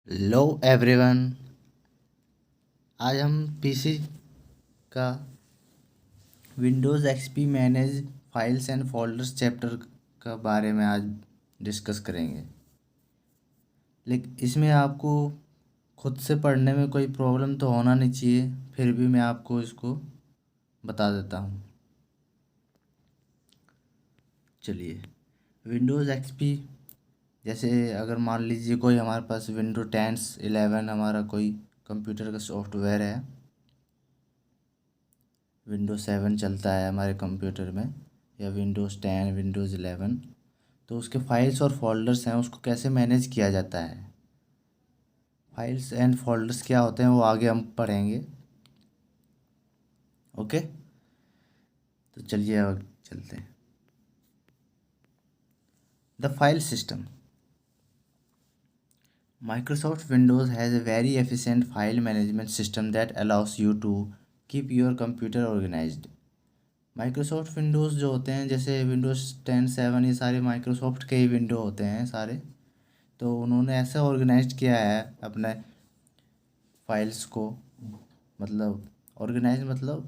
Hello everyone. आज हम PC का Windows XP manage files and folders chapter का बारे में आज डिस्कस करेंगे। लेकिन इसमें आपको खुद से पढ़ने में कोई प्रॉब्लम तो होना नहीं चाहिए, फिर भी मैं आपको इसको बता देता हूँ। चलिए, विंडोज़ एक्सपी जैसे अगर मान लीजिए कोई हमारे पास विंडो 10 11 हमारा कोई कंप्यूटर का सॉफ्टवेयर है, विंडोज़ 7 चलता है हमारे कंप्यूटर में, या विंडोज़ 10 विंडोज़ 11, तो उसके फाइल्स और फोल्डर्स हैं, उसको कैसे मैनेज किया जाता है। फाइल्स एंड फोल्डर्स क्या होते हैं वो आगे हम पढ़ेंगे। ओके, तो चलिए अब चलते हैं। The file system. Microsoft Windows has a very efficient file management system that allows you to keep your computer organized. Microsoft Windows जो होते हैं, जैसे विंडोज़ 10 7, ये सारे माइक्रोसॉफ्ट के ही विंडो होते हैं सारे। तो उन्होंने ऐसे ऑर्गेनाइज किया है अपने फाइल्स को, मतलब ऑर्गेनाइज मतलब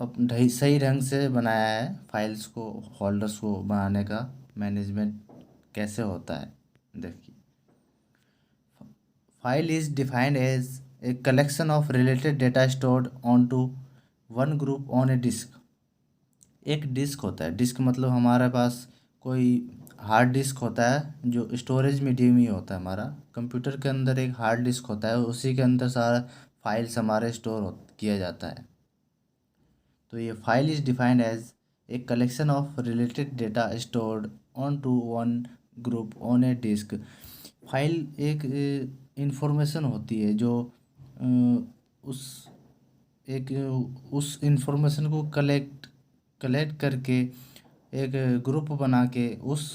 अब सही ढंग से बनाया है फाइल्स को, फोल्डर्स को बनाने का मैनेजमेंट कैसे होता है। देखिए, file is defined as a collection of related data stored on to one group on a disk. एक डिस्क होता है, डिस्क मतलब हमारे पास कोई हार्ड डिस्क होता है जो स्टोरेज मीडियम ही होता है। हमारा कंप्यूटर के अंदर एक हार्ड डिस्क होता है, उसी के अंदर सारा फाइल्स हमारे किया जाता है। तो ये file is defined as a collection of related data stored on to one group on a disk. File एक इंफॉर्मेशन होती है जो उस एक उस इंफॉर्मेशन को कलेक्ट कलेक्ट करके एक ग्रुप बना के उस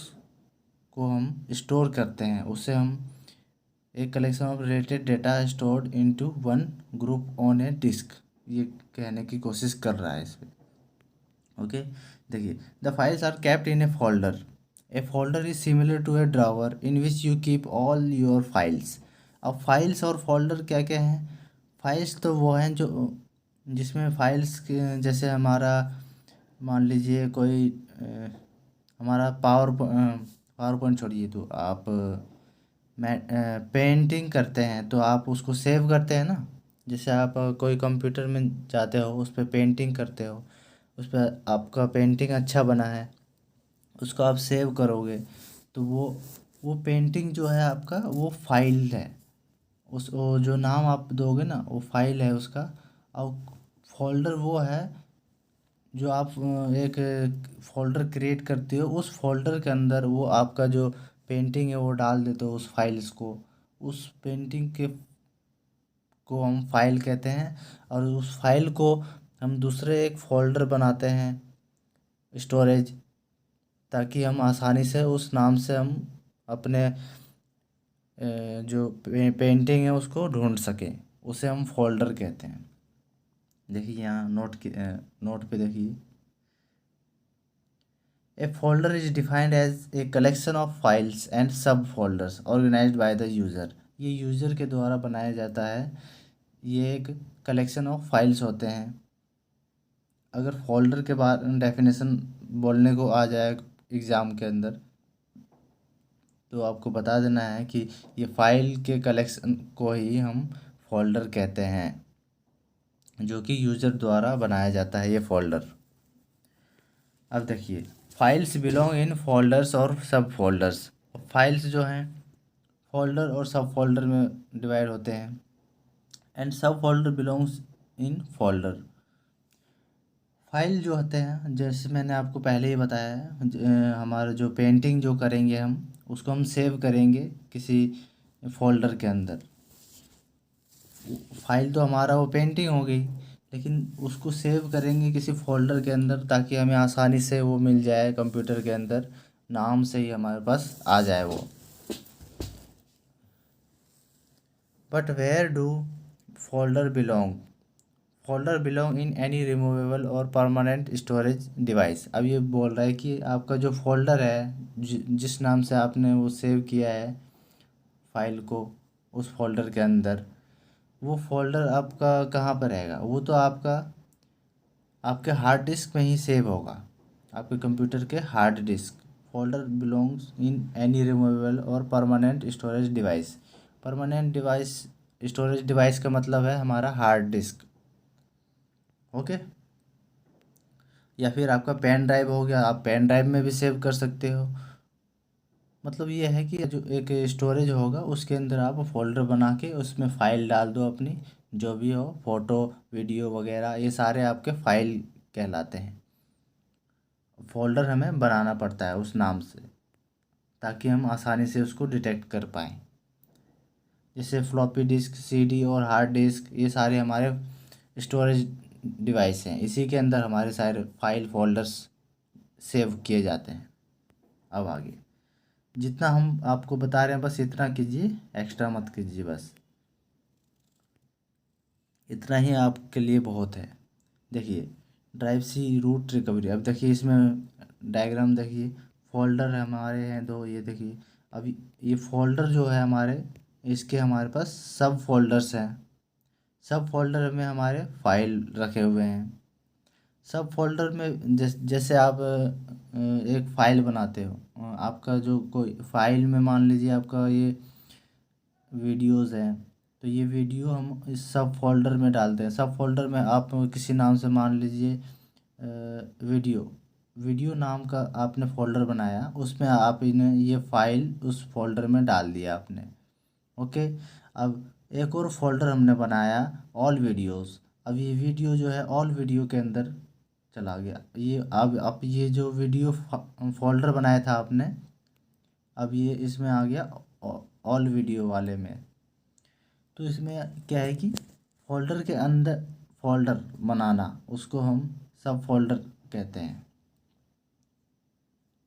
को हम स्टोर करते हैं। उसे हम एक collection of related data stored into one group on a disk, ये कहने की कोशिश कर रहा है इसमें। ओके, देखिए, the files are kept in a folder. A folder is similar to a drawer in which you keep all your files. अब फाइल्स और फोल्डर क्या क्या हैं? फाइल्स तो वो हैं जो जिसमें फाइल्स जैसे हमारा मान लीजिए कोई हमारा पावर पॉइंट छोड़िए, तो आप पेंटिंग करते हैं तो आप उसको सेव करते हैं ना। जैसे आप कोई कंप्यूटर में जाते हो, उस पर पेंटिंग करते हो, उस पर आपका पेंटिंग अच्छा बना है, उसको आप सेव करोगे, तो वो पेंटिंग जो है आपका वो फाइल है। वो जो नाम आप दोगे ना वो फाइल है उसका। और फोल्डर वो है जो आप एक फोल्डर क्रिएट करते हो, उस फोल्डर के अंदर वो आपका जो पेंटिंग है वो डाल देते हो, उस फाइल्स को, उस पेंटिंग के को हम फाइल कहते हैं। और उस फाइल को हम दूसरे एक फोल्डर बनाते हैं स्टोरेज, ताकि हम आसानी से उस नाम से हम अपने जो पेंटिंग है उसको ढूंढ सकें, उसे हम फोल्डर कहते हैं। देखिए यहाँ नोट पे देखिए, a folder is defined as a collection of files and subfolders organised by the user. ये यूज़र के द्वारा बनाया जाता है। ये एक कलेक्शन ऑफ फाइल्स होते हैं। अगर फोल्डर के बाद डेफिनेशन बोलने को आ जाए एग्ज़ाम के अंदर, तो आपको बता देना है कि ये फाइल के कलेक्शन को ही हम फोल्डर कहते हैं, जो कि यूज़र द्वारा बनाया जाता है ये फोल्डर। अब देखिए, फाइल्स बिलोंग इन फोल्डर्स और सब फोल्डर्स। फाइल्स जो हैं फोल्डर और सब फोल्डर में डिवाइड होते हैं। एंड सब folder belongs in folder. File जो होते हैं, जैसे मैंने आपको पहले ही बताया है, हमारा जो पेंटिंग जो करेंगे हम उसको हम सेव करेंगे किसी फोल्डर के अंदर। फाइल तो हमारा वो पेंटिंग हो गई, लेकिन उसको सेव करेंगे किसी फोल्डर के अंदर ताकि हमें आसानी से वो मिल जाए कंप्यूटर के अंदर, नाम से ही हमारे पास आ जाए वो। But where do folder belong? Folder belong in any removable और परमानेंट स्टोरेज डिवाइस। अब ये बोल रहा है कि आपका जो फोल्डर है, जिस नाम से आपने वो सेव किया है फाइल को, उस फोल्डर के अंदर। वो फोल्डर आपका कहाँ पर रहेगा, वो तो आपके हार्ड डिस्क में ही सेव होगा, आपके कंप्यूटर के hard disk. Folder belongs in any removable और permanent storage device. Permanent device, storage device का मतलब है हमारा हार्ड डिस्क। ओके। या फिर आपका पेन ड्राइव हो गया, आप पेन ड्राइव में भी सेव कर सकते हो। मतलब ये है कि जो एक स्टोरेज होगा उसके अंदर आप फोल्डर बना के उसमें फ़ाइल डाल दो अपनी, जो भी हो, फ़ोटो वीडियो वगैरह, ये सारे आपके फ़ाइल कहलाते हैं। फ़ोल्डर हमें बनाना पड़ता है उस नाम से, ताकि हम आसानी से उसको डिटेक्ट कर पाएँ। जैसे फ्लॉपी डिस्क, सीडी और हार्ड डिस्क, ये सारे हमारे स्टोरेज डिवाइस हैं, इसी के अंदर हमारे सारे फाइल फोल्डर्स सेव किए जाते हैं। अब आगे जितना हम आपको बता रहे हैं बस इतना कीजिए, एक्स्ट्रा मत कीजिए, बस इतना ही आपके लिए बहुत है। देखिए, ड्राइव सी रूट रिकवरी। अब देखिए इसमें डायग्राम देखिए, फोल्डर हमारे हैं दो, ये देखिए। अब ये फोल्डर जो है हमारे, इसके हमारे पास सब फोल्डर्स हैं। सब फोल्डर में हमारे फाइल रखे हुए हैं। सब फोल्डर में जैसे आप एक फ़ाइल बनाते हो, आपका जो कोई फ़ाइल में मान लीजिए आपका ये वीडियोज़ हैं, तो ये वीडियो हम इस सब फोल्डर में डालते हैं। सब फोल्डर में आप किसी नाम से मान लीजिए वीडियो, वीडियो नाम का आपने फ़ोल्डर बनाया, उसमें आप इन्हें ये फ़ाइल उस फोल्डर में डाल दिया आपने। ओके। अब एक और फोल्डर हमने बनाया, ऑल वीडियोस। अब ये वीडियो जो है ऑल वीडियो के अंदर चला गया। ये अब ये जो वीडियो फोल्डर बनाया था आपने, अब ये इसमें आ गया ऑल वीडियो वाले में। तो इसमें क्या है कि फोल्डर के अंदर फोल्डर बनाना, उसको हम सब फोल्डर कहते हैं।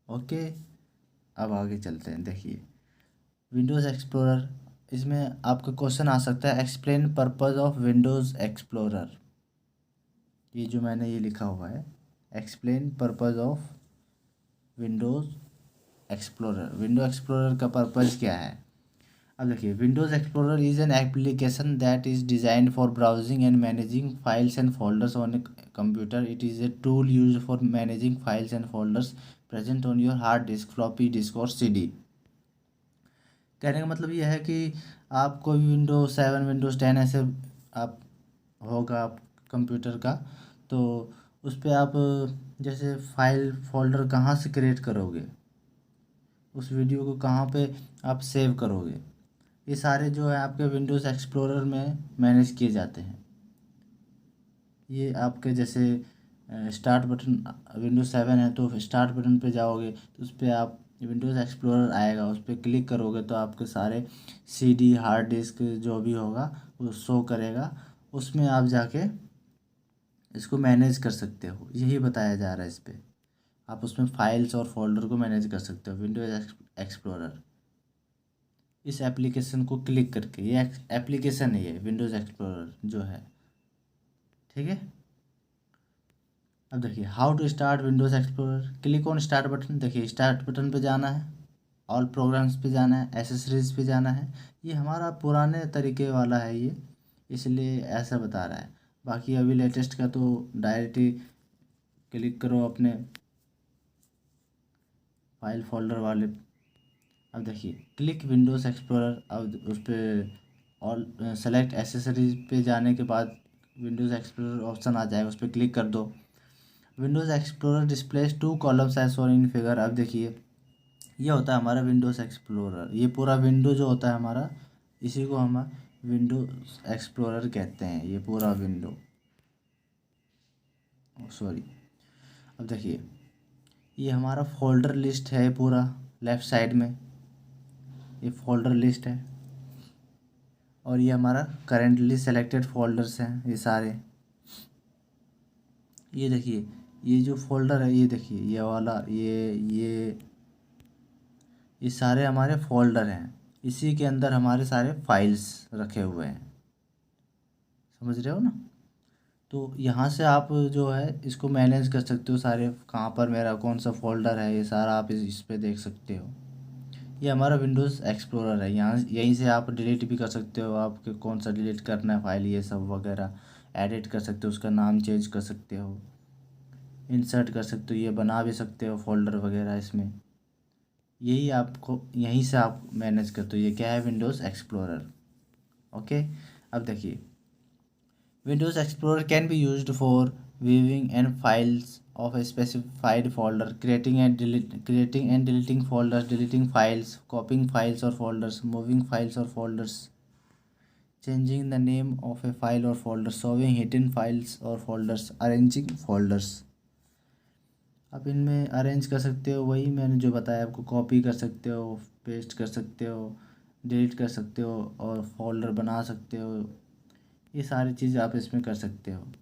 ओके। अब आगे चलते हैं। देखिए, विंडोज़ एक्सप्लोरर, इसमें आपका क्वेश्चन आ सकता है, explain purpose of Windows explorer. ये जो मैंने ये लिखा हुआ है, explain purpose of Windows explorer. Window explorer का पर्पस क्या है? अब देखिए, Windows explorer is an application that is designed for browsing and managing files and folders on a computer. It is a tool use for managing files and folders present on your hard disk, floppy disk और CD. कहने का मतलब ये है कि आप कोई Windows 7, Windows 10 ऐसे आप होगा आप कंप्यूटर का, तो उस पर आप जैसे फाइल फोल्डर कहाँ से क्रिएट करोगे, उस वीडियो को कहाँ पे आप सेव करोगे, ये सारे जो है आपके विंडोज़ एक्सप्लोरर में मैनेज किए जाते हैं। ये आपके जैसे स्टार्ट बटन, विंडोज़ 7 है तो स्टार्ट बटन पे जाओगे तो उस पर आप विंडोज़ एक्सप्लोरर आएगा, उस पर क्लिक करोगे तो आपके सारे सीडी हार्ड डिस्क जो भी होगा वो शो करेगा, उसमें आप जाके इसको मैनेज कर सकते हो। यही बताया जा रहा है इस पर। आप उसमें फाइल्स और फोल्डर को मैनेज कर सकते हो, विंडोज़ एक्सप्लोरर। इस एप्लीकेशन को क्लिक करके, ये एप्लीकेशन है ये विंडोज़ एक्सप्लोरर जो है, ठीक है। अब देखिए, how to start Windows Explorer. Click on start button. देखिए, स्टार्ट बटन पे जाना है, ऑल प्रोग्राम्स पे जाना है, एसेसरीज पे जाना है। ये हमारा पुराने तरीके वाला है ये, इसलिए ऐसा बता रहा है। बाकी अभी लेटेस्ट का तो डायरेक्ट ही क्लिक करो अपने फाइल फोल्डर वाले। अब देखिए, क्लिक विंडोज़ एक्सप्लोरर। अब उस पर ऑल सेलेक्ट एसेसरीज पे जाने के बाद विंडोज़ एक्सप्लोरर ऑप्शन आ जाएगा, उस पर क्लिक कर दो। Windows Explorer displays 2 columns as shown in figure. अब देखिए, ये होता है हमारा विंडोज़ एक्सप्लोरर। ये पूरा विंडो जो होता है हमारा, इसी को हम विंडोज़ एक्सप्लोरर कहते हैं, ये पूरा विंडो, सॉरी। अब देखिए, ये हमारा फोल्डर लिस्ट है पूरा, लेफ़्ट साइड में ये फोल्डर लिस्ट है, और ये हमारा करेंटली सेलेक्टेड फोल्डर्स हैं ये सारे। ये देखिए, ये जो फोल्डर है, ये देखिए ये वाला, ये सारे हमारे फोल्डर हैं, इसी के अंदर हमारे सारे फाइल्स रखे हुए हैं, समझ रहे हो ना। तो यहाँ से आप जो है इसको मैनेज कर सकते हो सारे, कहाँ पर मेरा कौन सा फोल्डर है, ये सारा आप इस पे देख सकते हो। ये हमारा विंडोज़ एक्सप्लोरर है। यहाँ यहीं से आप डिलीट भी कर सकते हो, आपके कौन सा डिलीट करना है फाइल, ये सब वगैरह एडिट कर सकते हो, उसका नाम चेंज कर सकते हो, इंसर्ट कर सकते हो, ये बना भी सकते हो फोल्डर वगैरह इसमें। यही आपको यहीं से आप मैनेज करते हो। ये क्या है, विंडोज़ एक्सप्लोरर। ओके, अब देखिए, Windows explorer can be used for viewing and files of a specified folder, creating and deleting folders, deleting files, copying files or folders, moving files or folders, changing the name of a file or folder, showing hidden files or folders, arranging folders। आप इनमें arrange कर सकते हो, वही मैंने जो बताया आपको, कॉपी कर सकते हो, पेस्ट कर सकते हो, डिलीट कर सकते हो और फोल्डर बना सकते हो। ये सारी चीज़ आप इसमें कर सकते हो।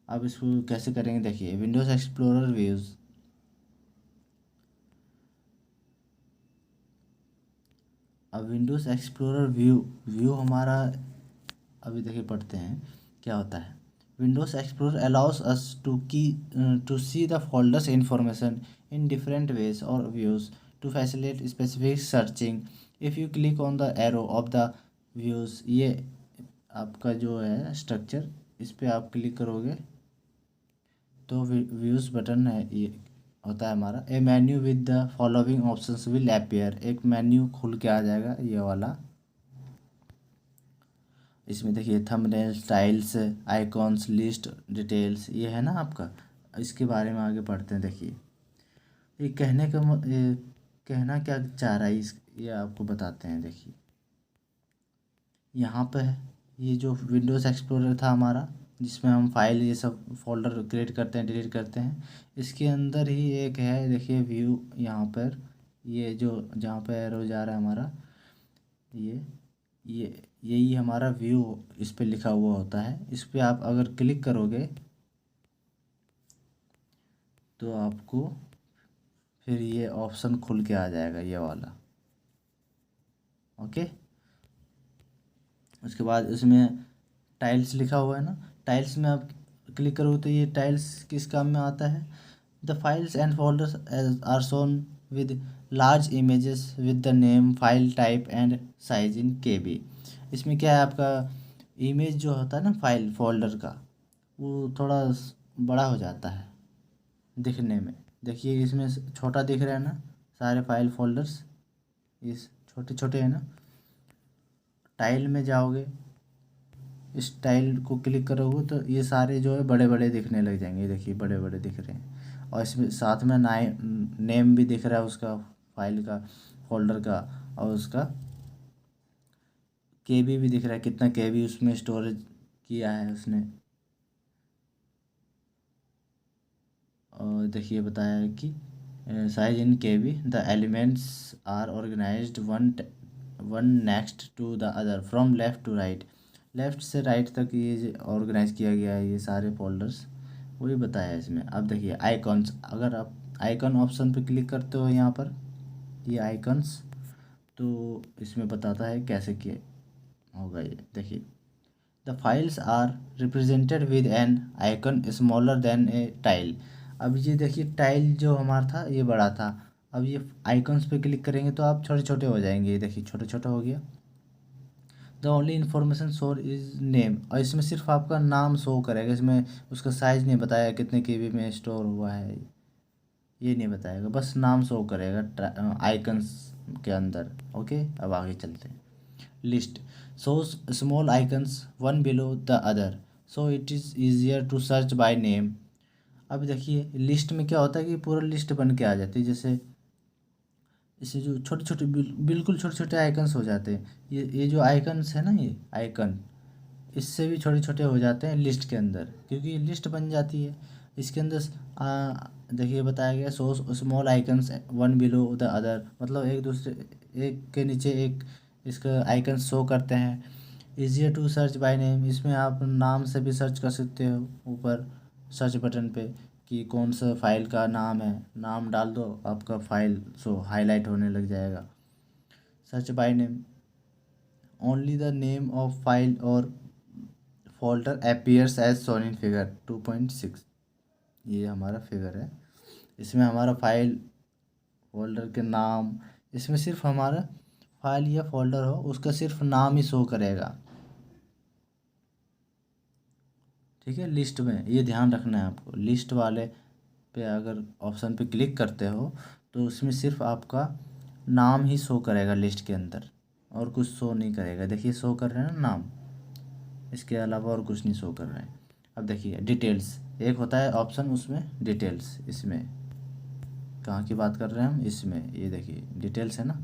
अब इसको कैसे करेंगे, देखिए, विंडोज़ एक्सप्लोरर व्यूज़। अब विंडोज़ एक्सप्लोरर व्यू हमारा, अभी देखिए पढ़ते हैं क्या होता है। Windows Explorer allows us to see the folders information in different ways और views to facilitate specific searching. If you click on the arrow of the views, ये आपका जो है स्ट्रक्चर, इस पर आप क्लिक करोगे तो व्यूज़ बटन है, ये होता है हमारा। A menu with the following options will appear, एक मेन्यू खुल के आ जाएगा ये वाला। इसमें देखिए thumbnail, styles, icons, list, details, ये है ना आपका। इसके बारे में आगे पढ़ते हैं। देखिए, ये ये कहना क्या चाह रहा है ये आपको बताते हैं। देखिए, यहाँ पे ये जो विंडोज़ एक्सप्लोरर था हमारा, जिसमें हम फाइल ये सब फोल्डर क्रिएट करते हैं, डिलीट करते हैं, इसके अंदर ही एक है, देखिए व्यू, यहाँ पर ये जो जहाँ पे एरो जा रहा है हमारा, ये यही हमारा व्यू इस पे लिखा हुआ होता है। इस पे आप अगर क्लिक करोगे तो आपको फिर ये ऑप्शन खुल के आ जाएगा, ये वाला। ओके, उसके बाद इसमें टाइल्स लिखा हुआ है ना, टाइल्स में आप क्लिक करोगे तो ये टाइल्स किस काम में आता है। The files and folders are shown with large images with the name, file type and size in KB। इसमें क्या है, आपका इमेज जो होता है ना फाइल फोल्डर का, वो थोड़ा बड़ा हो जाता है दिखने में। देखिए, इसमें छोटा दिख रहा है ना, सारे फाइल फोल्डर्स इस छोटे छोटे हैं ना। टाइल में जाओगे, इस टाइल को क्लिक करोगे तो ये सारे जो है बड़े बड़े दिखने लग जाएंगे। देखिए, बड़े बड़े दिख रहे हैं, और इसमें साथ में नेम भी दिख रहा है उसका, फाइल का, फोल्डर का, और उसका KB भी दिख रहा है, कितना KB उसमें स्टोरेज किया है उसने। और देखिए बताया है कि size in KB, the elements are organized one next to the other from left to right. Left से राइट तक ये ऑर्गेनाइज किया गया है, ये सारे फोल्डर्स, वही बताया है इसमें। अब देखिए आइकॉन्स, अगर आप आइकन ऑप्शन पे क्लिक करते हो यहाँ पर, ये आइकन्स, तो इसमें बताता है कैसे किए होगा ये। देखिए, the files are represented with an icon smaller than a tile. अब ये देखिए, टाइल जो हमारा था ये बड़ा था, अब ये आइकन्स पे क्लिक करेंगे तो आप छोटे छोटे हो जाएंगे। ये देखिए, छोटे छोटे हो गया। The only information show is name, और इसमें सिर्फ आपका नाम शो करेगा, इसमें उसका साइज़ नहीं बताया कितने KB में स्टोर हुआ है, ये नहीं बताएगा, बस नाम शो करेगा आइकन्स के अंदर। ओके, अब आगे चलते हैं। List shows small icons one below the other so it is easier to search by name। अब देखिए, लिस्ट में क्या होता है कि पूरा लिस्ट बन के आ जाती है, जैसे इससे जो छोटे छोटे बिल्कुल छोटे छोटे आइकन्स हो जाते हैं। ये जो आइकन्स है ना, ये आइकन इससे भी छोटे छोटे हो जाते हैं लिस्ट के अंदर, क्योंकि ये लिस्ट बन जाती है इसके अंदर। देखिए बताया गया, so small icons one below the other, मतलब एक दूसरे, एक के नीचे एक इसका आइकन शो करते हैं। Easier to search by name, इसमें आप नाम से भी सर्च कर सकते हो, ऊपर सर्च बटन पे कि कौन सा फाइल का नाम है, नाम डाल दो, आपका फाइल सो हाईलाइट होने लग जाएगा। Search by name, only the name of file और folder appears as shown in figure 2.6। ये हमारा फिगर है, इसमें हमारा फाइल फोल्डर के नाम, इसमें सिर्फ हमारा फाइल या फोल्डर हो उसका सिर्फ नाम ही शो करेगा। ठीक है, लिस्ट में ये ध्यान रखना है आपको। लिस्ट वाले पे अगर ऑप्शन पे क्लिक करते हो तो उसमें सिर्फ आपका नाम ही शो करेगा लिस्ट के अंदर, और कुछ शो नहीं करेगा। देखिए शो कर रहे हैं ना नाम, इसके अलावा और कुछ नहीं शो कर रहे हैं। अब देखिए डिटेल्स, एक होता है ऑप्शन उसमें डिटेल्स, इसमें कहाँ की बात कर रहे हैं हम, इसमें ये देखिए डिटेल्स है ना।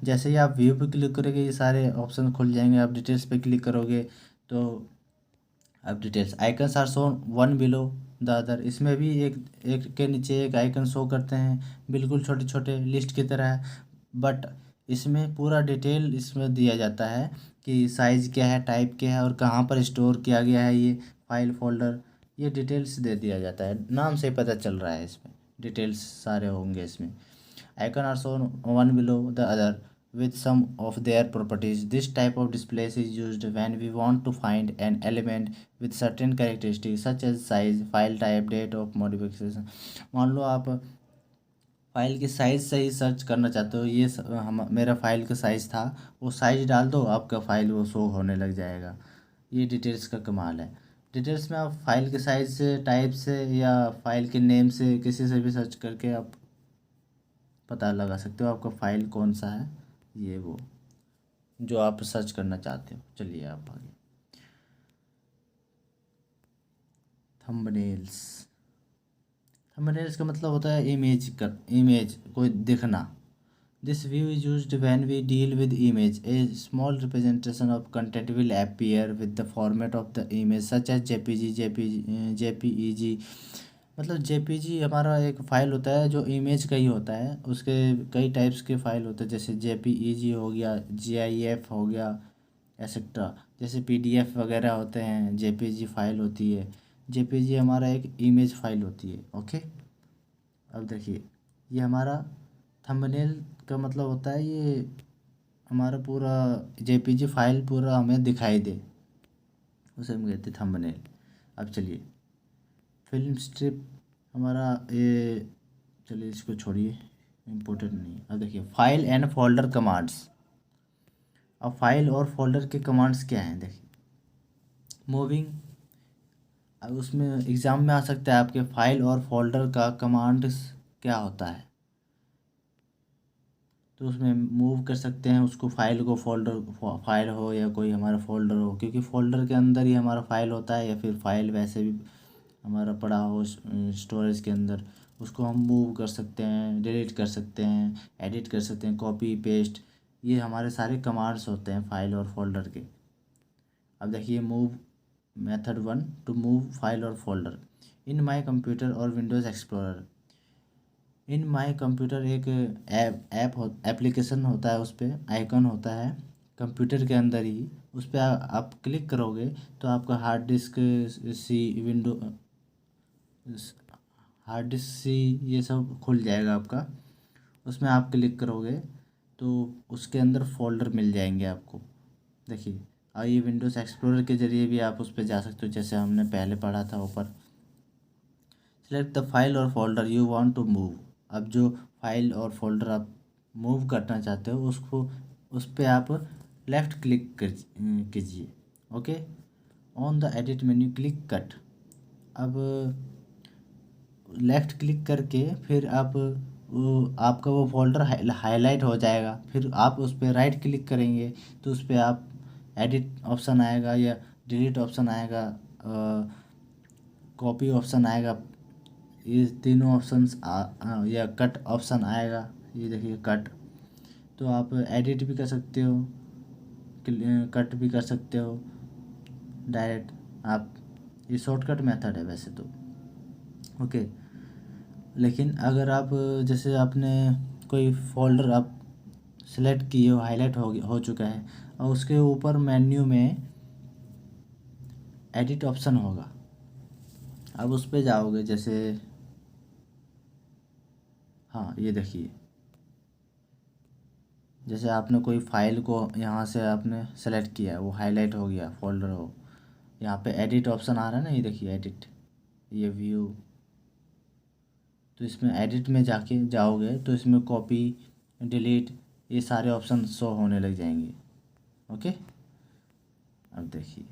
जैसे ही आप व्यू पे क्लिक करोगे ये सारे ऑप्शन खुल जाएंगे। आप डिटेल्स पे क्लिक करोगे तो अब details icons are shown one below the other, इसमें भी एक एक के नीचे एक आइकन शो करते हैं, बिल्कुल छोटे छोटे लिस्ट की तरह। बट इसमें पूरा डिटेल इसमें दिया जाता है कि साइज़ क्या है, टाइप क्या है, और कहाँ पर स्टोर किया गया है ये फाइल फोल्डर, ये डिटेल्स दे दिया जाता है। नाम से ही पता चल रहा है, इसमें डिटेल्स सारे होंगे इसमें। Icon are shown one below the other with some of their properties. This type of display is used when we want to find an element with certain characteristics such as size, file type, date of modification. मान लो आप file की size से ही search करना चाहते हो, ये हम मेरा फाइल का साइज़ था, वो साइज़ डाल दो, आपका फाइल वो शो होने लग जाएगा। ये डिटेल्स का कमाल है। डिटेल्स में आप फाइल के साइज़ से, टाइप से, या फाइल के नेम से, किसी से भी सर्च करके आप पता लगा सकते हो आपका फाइल कौन सा है, ये वो जो आप सर्च करना चाहते हो। चलिए आप आगे। थंबनेल्स, थंबनेल्स का मतलब होता है इमेज कोई दिखना। This view is used when we deal with image, a small representation of content will appear with the format of the image such as JPG, JPEG. मतलब जेपीजी हमारा एक फ़ाइल होता है जो इमेज का ही होता है, उसके कई टाइप्स के फ़ाइल होते हैं, जैसे जेपीईजी हो गया, जीआईएफ हो गया, एक्सेट्रा। जैसे पीडीएफ वगैरह होते हैं, जेपीजी फ़ाइल होती है। जेपीजी हमारा एक इमेज फ़ाइल होती है। ओके, अब देखिए ये हमारा थंबनेल का मतलब होता है ये हमारा पूरा जेपीजी फ़ाइल पूरा हमें दिखाई दे, उसे हम कहते हैं थंबनेल। अब चलिए फिल्म स्ट्रिप हमारा ये, चलिए इसको छोड़िए, इम्पोर्टेंट नहीं। अब देखिए फाइल एंड फोल्डर कमांड्स। अब फाइल और फोल्डर के कमांड्स क्या हैं, देखिए मूविंग। अब उसमें एग्ज़ाम में आ सकता है आपके फाइल और फोल्डर का कमांड्स क्या होता है, तो उसमें मूव कर सकते हैं उसको, फाइल को, फोल्डर फाइल हो या कोई हमारा फोल्डर हो, क्योंकि फोल्डर के अंदर ही हमारा फाइल होता है, या फिर फाइल वैसे भी हमारा पड़ा हो स्टोरेज के अंदर, उसको हम मूव कर सकते हैं, डिलीट कर सकते हैं, एडिट कर सकते हैं, कॉपी पेस्ट, ये हमारे सारे कमांड्स होते हैं फाइल और फोल्डर के। अब देखिए move method one, to move file और फोल्डर इन माई कंप्यूटर और Windows Explorer. In my computer एक एप्लीकेशन होता है, उस पर आइकन होता है कंप्यूटर के अंदर ही, उस पर आप क्लिक करोगे तो आपका hard disk C window hard disk C ये सब खुल जाएगा आपका। उसमें आप क्लिक करोगे तो उसके अंदर फोल्डर मिल जाएंगे आपको। देखिए, और ये विंडोज़ एक्सप्लोरर के ज़रिए भी आप उस पर जा सकते हो, जैसे हमने पहले पढ़ा था ऊपर। सेलेक्ट द फाइल और folder you want to move. अब जो फाइल और फोल्डर आप मूव करना चाहते हो उसको, उस पर आप लेफ़्ट क्लिक कीजिए। Okay, on the edit menu click cut. अब लेफ़्ट क्लिक करके फिर आप आपका वो फोल्डर हाईलाइट हो जाएगा, फिर आप उस पर राइट क्लिक करेंगे तो उस पर आप एडिट ऑप्शन आएगा, या डिलीट ऑप्शन आएगा, कॉपी ऑप्शन आएगा, ये तीनों ऑप्शंस या कट ऑप्शन आएगा। ये देखिए कट, तो आप एडिट भी कर सकते हो, कट भी कर सकते हो डायरेक्ट आप, ये शॉर्टकट मेथड है वैसे तो। ओके, लेकिन अगर आप जैसे आपने कोई फोल्डर आप सेलेक्ट किए हो, हाईलाइट हो चुका है, और उसके ऊपर मेन्यू में एडिट ऑप्शन होगा, अब उस पर जाओगे जैसे, हाँ ये देखिए, जैसे आपने कोई फाइल को यहाँ से आपने सेलेक्ट किया है, वो हाईलाइट हो गया फोल्डर हो, यहाँ पे एडिट ऑप्शन आ रहा है ना, ये देखिए एडिट, ये व्यू, तो इसमें एडिट में जाके जाओगे तो इसमें कॉपी डिलीट, ये सारे ऑप्शन शो होने लग जाएंगे। ओके, अब देखिए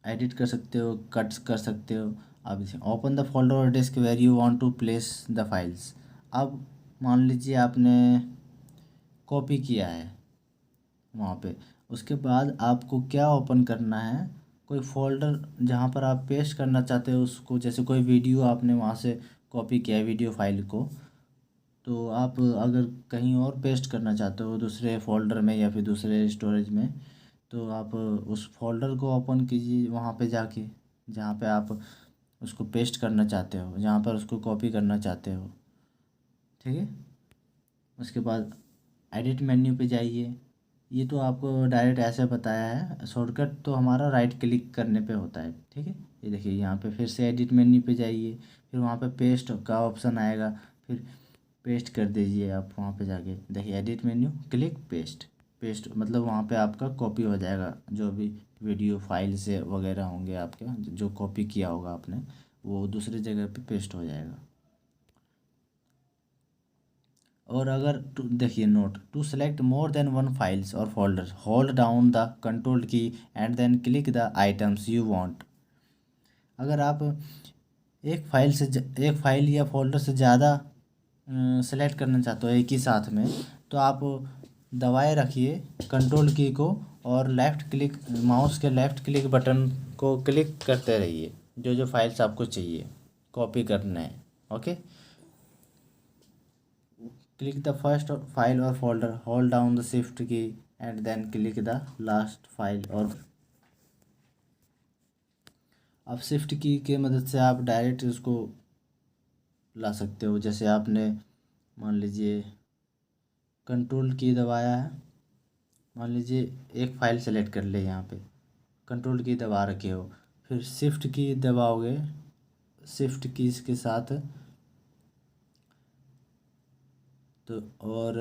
एडिट कर सकते हो, कट कर सकते हो। अब इसे ओपन द फोल्डर और disk where you want to place the files. अब मान लीजिए आपने कॉपी किया है वहाँ पे, उसके बाद आपको क्या ओपन करना है, कोई फोल्डर जहाँ पर आप पेस्ट करना चाहते हो उसको, जैसे कोई वीडियो आपने वहाँ से कॉपी किया है वीडियो फाइल को, तो आप अगर कहीं और पेस्ट करना चाहते हो दूसरे फोल्डर में या फिर दूसरे स्टोरेज में, तो आप उस फोल्डर को ओपन कीजिए वहाँ पे जाके, जहाँ पे आप उसको पेस्ट करना चाहते हो, जहाँ पर उसको कॉपी करना चाहते हो। ठीक है, उसके बाद एडिट मेन्यू पे जाइए। ये तो आपको डायरेक्ट ऐसे बताया है, शॉर्टकट तो हमारा राइट क्लिक करने पे होता है। ठीक है, ये देखिए यहाँ पे फिर से एडिट मेन्यू पे जाइए, फिर वहाँ पे पेस्ट का ऑप्शन आएगा, फिर पेस्ट कर दीजिए आप वहाँ पे जाके। देखिए edit menu, click paste. Paste मतलब वहाँ पे आपका कॉपी हो जाएगा, जो भी वीडियो फाइल से वगैरह होंगे आपके, जो कॉपी किया होगा आपने, वो दूसरी जगह पे पेस्ट हो जाएगा। और अगर देखिए note, to select more than one files और folder hold down the control key and then click the items you want. अगर आप एक फाइल या फोल्डर से ज़्यादा सेलेक्ट करना चाहते हो एक ही साथ में, तो आप दबाए रखिए कंट्रोल की को, और लेफ़्ट क्लिक, माउस के लेफ़्ट क्लिक बटन को क्लिक करते रहिए, जो जो फाइल्स आपको चाहिए कॉपी करना है। Okay, click the first file और folder, hold down the shift key and then click the last file. और अब शिफ्ट की के मदद से आप डायरेक्ट उसको ला सकते हो। जैसे आपने मान लीजिए कंट्रोल की दबाया है, मान लीजिए एक फ़ाइल सेलेक्ट कर ले, यहाँ पे कंट्रोल की दबा रखे हो, फिर शिफ्ट की दबाओगे, शिफ्ट की के साथ तो, और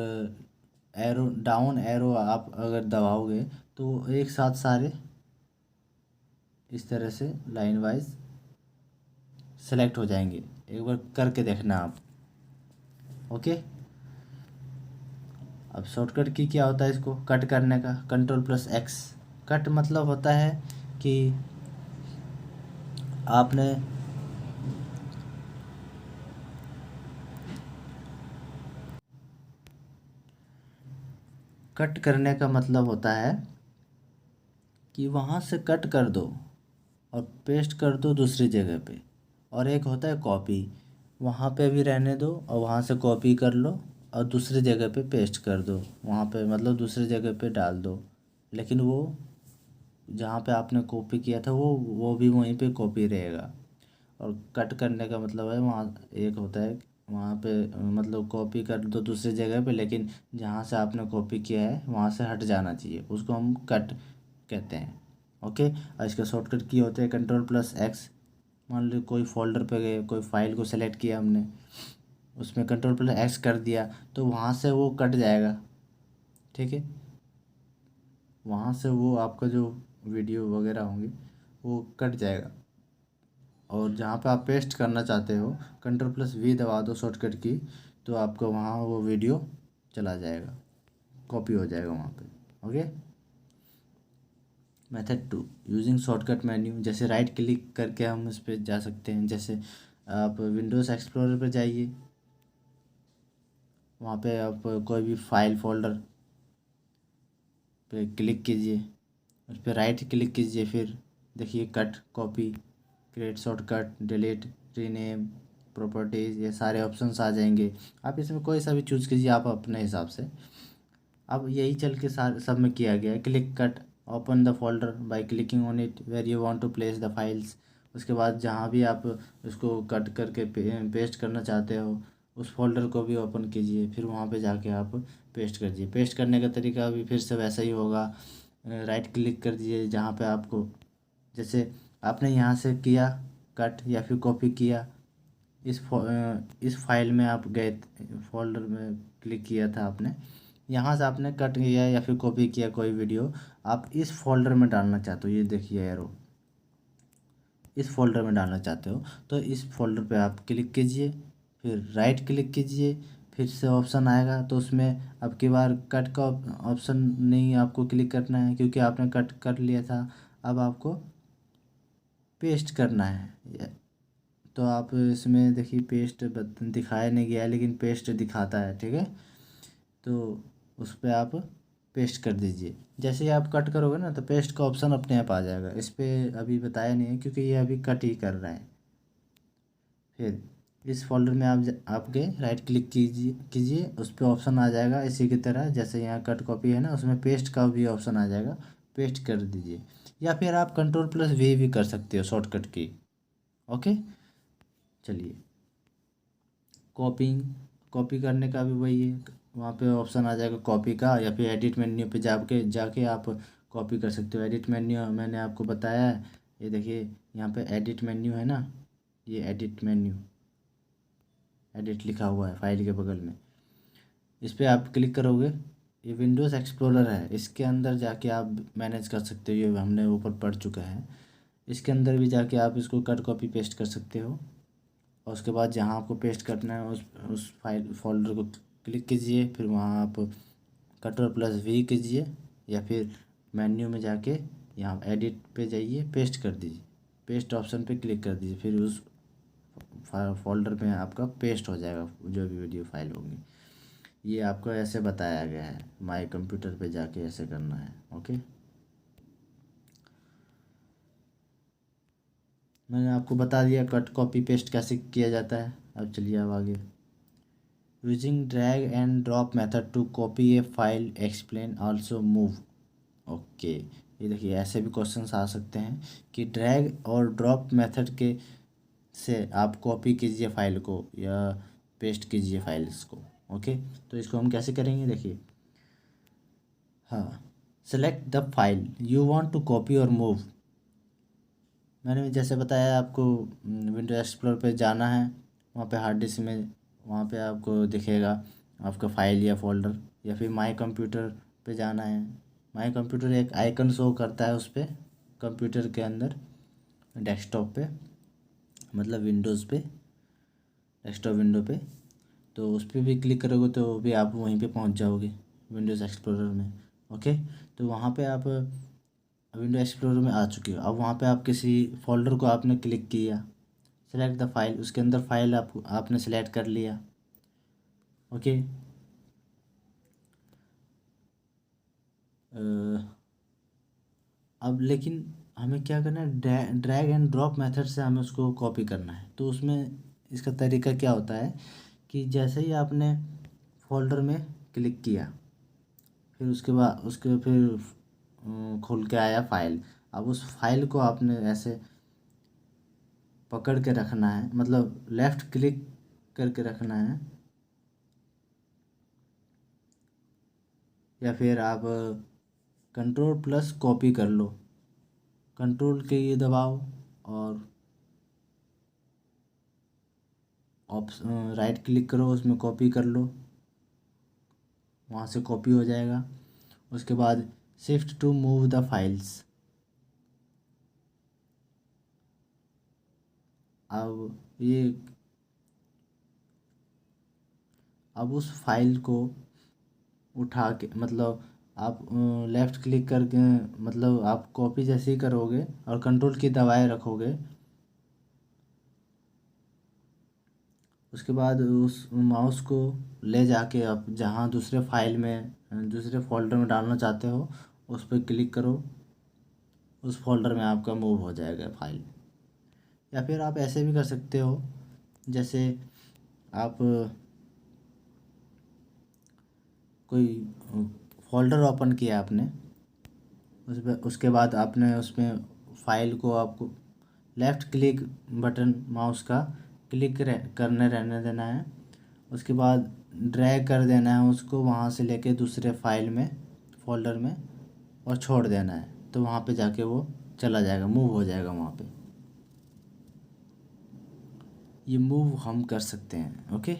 एरो डाउन एरो आप अगर दबाओगे तो एक साथ सारे इस तरह से लाइन वाइज सेलेक्ट हो जाएंगे। एक बार करके देखना आप। ओके, अब शॉर्टकट की क्या होता है इसको कट करने का, कंट्रोल प्लस एक्स। कट मतलब होता है कि आपने कट करने का मतलब होता है कि वहाँ से कट कर दो और पेस्ट कर दो दूसरी जगह पे। और एक होता है कॉपी, वहाँ पे भी रहने दो और वहाँ से कॉपी कर लो और दूसरी जगह पे पेस्ट कर दो, वहाँ पे मतलब दूसरी जगह पे डाल दो, लेकिन वो जहाँ पे आपने कॉपी किया था वो भी वहीं पे कॉपी रहेगा। और कट करने का मतलब है वहाँ एक होता है वहाँ पे मतलब कॉपी कर दो दूसरी जगह पे, लेकिन जहाँ से आपने कॉपी किया है वहाँ से हट जाना चाहिए, उसको हम कट कहते हैं। ओके, और इसका शॉर्टकट की होते हैं कंट्रोल प्लस एक्स। मान लो कोई फोल्डर पे गए, कोई फाइल को सेलेक्ट किया हमने, उसमें कंट्रोल प्लस एक्स कर दिया तो वहाँ से वो कट जाएगा। ठीक है, वहाँ से वो आपका जो वीडियो वगैरह होंगे वो कट जाएगा। और जहाँ पे आप पेस्ट करना चाहते हो कंट्रोल प्लस वी दबा दो शॉर्टकट की, तो आपको वहाँ वो वीडियो चला जाएगा, कॉपी हो जाएगा वहाँ पे। Okay, method two, using shortcut menu. जैसे राइट क्लिक करके हम उस पर जा सकते हैं। जैसे आप विंडोज़ एक्सप्लोरर पर जाइए, वहाँ पे आप कोई भी फाइल फोल्डर पे क्लिक कीजिए, उस पर राइट क्लिक कीजिए, फिर देखिए cut, copy, create shortcut, delete, rename, properties, ये सारे ऑप्शंस आ जाएंगे। आप इसमें कोई सा भी चूज़ कीजिए आप अपने हिसाब से। अब यही चल के सारे सब में किया गया है। Click cut, open the folder by clicking on it where you want to place the files. उसके बाद जहाँ भी आप उसको कट करके पेस्ट करना चाहते हो उस फोल्डर को भी ओपन कीजिए, फिर वहाँ पे जाके आप पेस्ट कीजिए। पेस्ट करने का तरीका भी फिर से वैसा ही होगा, राइट क्लिक कर दीजिए जहाँ पे आपको, जैसे आपने यहाँ से किया कट या फिर कॉपी किया, इस फाइल में आप गए, फोल्डर में क्लिक किया था आपने, यहाँ से आपने कट किया या फिर कॉपी किया कोई वीडियो, आप इस फोल्डर में डालना चाहते हो, ये देखिए एरो, इस फोल्डर में डालना चाहते हो तो इस फोल्डर पे आप क्लिक कीजिए, फिर राइट क्लिक कीजिए, फिर से ऑप्शन आएगा तो उसमें अब की बार कट का ऑप्शन नहीं आपको क्लिक करना है क्योंकि आपने कट कर लिया था। अब आपको पेस्ट करना है। तो आप इसमें देखिए पेस्ट दिखाया नहीं गया है लेकिन पेस्ट दिखाता है, ठीक है। तो उस पर आप पेस्ट कर दीजिए। जैसे ही आप कट करोगे ना तो पेस्ट का ऑप्शन अपने आप आ जाएगा। इस पर अभी बताया नहीं है क्योंकि ये अभी कट ही कर रहा है। फिर इस फोल्डर में आप गए, राइट क्लिक कीजिए कीजिए, उस पर ऑप्शन आ जाएगा इसी की तरह जैसे यहाँ कट कॉपी है ना, उसमें पेस्ट का भी ऑप्शन आ जाएगा, पेस्ट कर दीजिए। या फिर आप कंट्रोल+V भी कर सकते हो शॉर्टकट की। ओके, चलिए कॉपी करने का भी वही है, वहाँ पे ऑप्शन आ जाएगा कॉपी का, या फिर एडिट मेन्यू पे जाके आप कॉपी कर सकते हो। एडिट मेन्यू मैंने आपको बताया है, ये देखिए यहाँ पे एडिट मेन्यू है ना, ये एडिट मेन्यू, एडिट लिखा हुआ है फाइल के बगल में। इस पर आप क्लिक करोगे, ये विंडोज़ एक्सप्लोरर है, इसके अंदर जाके आप मैनेज कर सकते हो। ये हमने ऊपर पढ़ चुका है। इसके अंदर भी जाके आप इसको कट कॉपी पेस्ट कर सकते हो। और उसके बाद जहाँ आपको पेस्ट करना है उस फाइल फोल्डर को क्लिक कीजिए, फिर वहाँ आप कंट्रोल+V कीजिए, या फिर मेन्यू में जाके यहाँ एडिट पे जाइए, पेस्ट कर दीजिए, पेस्ट ऑप्शन पे क्लिक कर दीजिए, फिर उस फोल्डर में आपका पेस्ट हो जाएगा जो भी वीडियो फाइल होगी। ये आपको ऐसे बताया गया है, माई कंप्यूटर पे जाके ऐसे करना है। ओके, मैंने आपको बता दिया कट कॉपी पेस्ट कैसे किया जाता है। अब चलिए अब आगे। Using drag and drop method to copy a file, explain also move. Okay, ये देखिए ऐसे भी क्वेश्चंस आ सकते हैं कि ड्रैग और ड्रॉप मेथड के से आप कॉपी कीजिए फाइल को या पेस्ट कीजिए फाइल्स को। ओके, तो इसको हम कैसे करेंगे देखिए। हाँ, select the file you want to copy और मूव। मैंने जैसे बताया आपको विंडो एक्सप्लोर पे जाना है, वहाँ पे हार्ड डिस्क में वहाँ पे आपको दिखेगा आपका फाइल या फोल्डर, या फिर माई कंप्यूटर पे जाना है। माई कंप्यूटर एक आइकन शो करता है उस पर कंप्यूटर के अंदर, डेस्कटॉप पे, मतलब विंडोज़ पे, डेस्कटॉप विंडो पे। तो उस पर भी क्लिक करोगे तो भी आप वहीं पे पहुंच जाओगे विंडोज़ एक्सप्लोरर में। ओके, तो वहाँ पे आप विंडो एक्सप्लोरर में आ चुके हो। अब वहाँ पे आप किसी फोल्डर को आपने क्लिक किया, सेलेक्ट द फाइल, उसके अंदर फाइल आपने सेलेक्ट कर लिया। ओके, अब लेकिन हमें क्या करना है, ड्रैग एंड ड्रॉप मेथड से हमें उसको कॉपी करना है। तो उसमें इसका तरीका क्या होता है कि जैसे ही आपने फोल्डर में क्लिक किया, फिर उसके बाद उसके फिर खुल के आया फाइल। अब उस फाइल को आपने ऐसे पकड़ के रखना है, मतलब लेफ़्ट क्लिक करके रखना है, या फिर आप कंट्रोल+कॉपी कर लो, कंट्रोल के ये दबाओ और राइट क्लिक करो, उसमें कॉपी कर लो, वहाँ से कॉपी हो जाएगा। उसके बाद shift to move the files. अब ये अब उस फाइल को उठा के, मतलब आप लेफ़्ट क्लिक करके, मतलब आप कॉपी जैसे ही करोगे और कंट्रोल की दबाए रखोगे, उसके बाद उस माउस को ले जाके आप जहाँ दूसरे फाइल में, दूसरे फोल्डर में डालना चाहते हो उस पर क्लिक करो, उस फोल्डर में आपका मूव हो जाएगा फाइल। या फिर आप ऐसे भी कर सकते हो, जैसे आप कोई फोल्डर ओपन किया आपने, उसके बाद आपने उसमें फाइल को आपको लेफ़्ट क्लिक बटन माउस का क्लिक करने रहने देना है। उसके बाद ड्रैग कर देना है उसको वहाँ से लेके दूसरे फाइल में, फोल्डर में, और छोड़ देना है। तो वहाँ पे जाके वो चला जाएगा, मूव हो जाएगा वहाँ पे। ये मूव हम कर सकते हैं। ओके,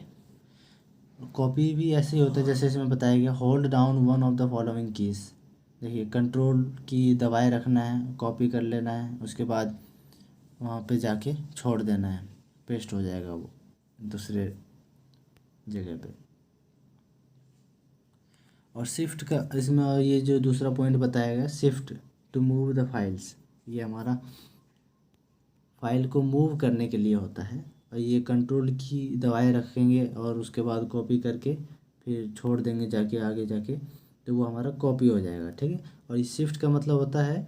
कॉपी भी ऐसे ही होता है जैसे इसमें बताया गया, hold down one of the following keys. देखिए कंट्रोल की दबाए रखना है, कॉपी कर लेना है। उसके बाद वहाँ पे जाके छोड़ देना है, पेस्ट हो जाएगा वो दूसरे जगह पे। और शिफ्ट का इसमें ये जो दूसरा पॉइंट बताया गया, shift to move the files, ये हमारा फाइल को मूव करने के लिए होता है। और ये कंट्रोल की दबाए रखेंगे और उसके बाद कॉपी करके फिर छोड़ देंगे जाके आगे जाके, तो वो हमारा कॉपी हो जाएगा, ठीक है। और इस शिफ्ट का मतलब होता है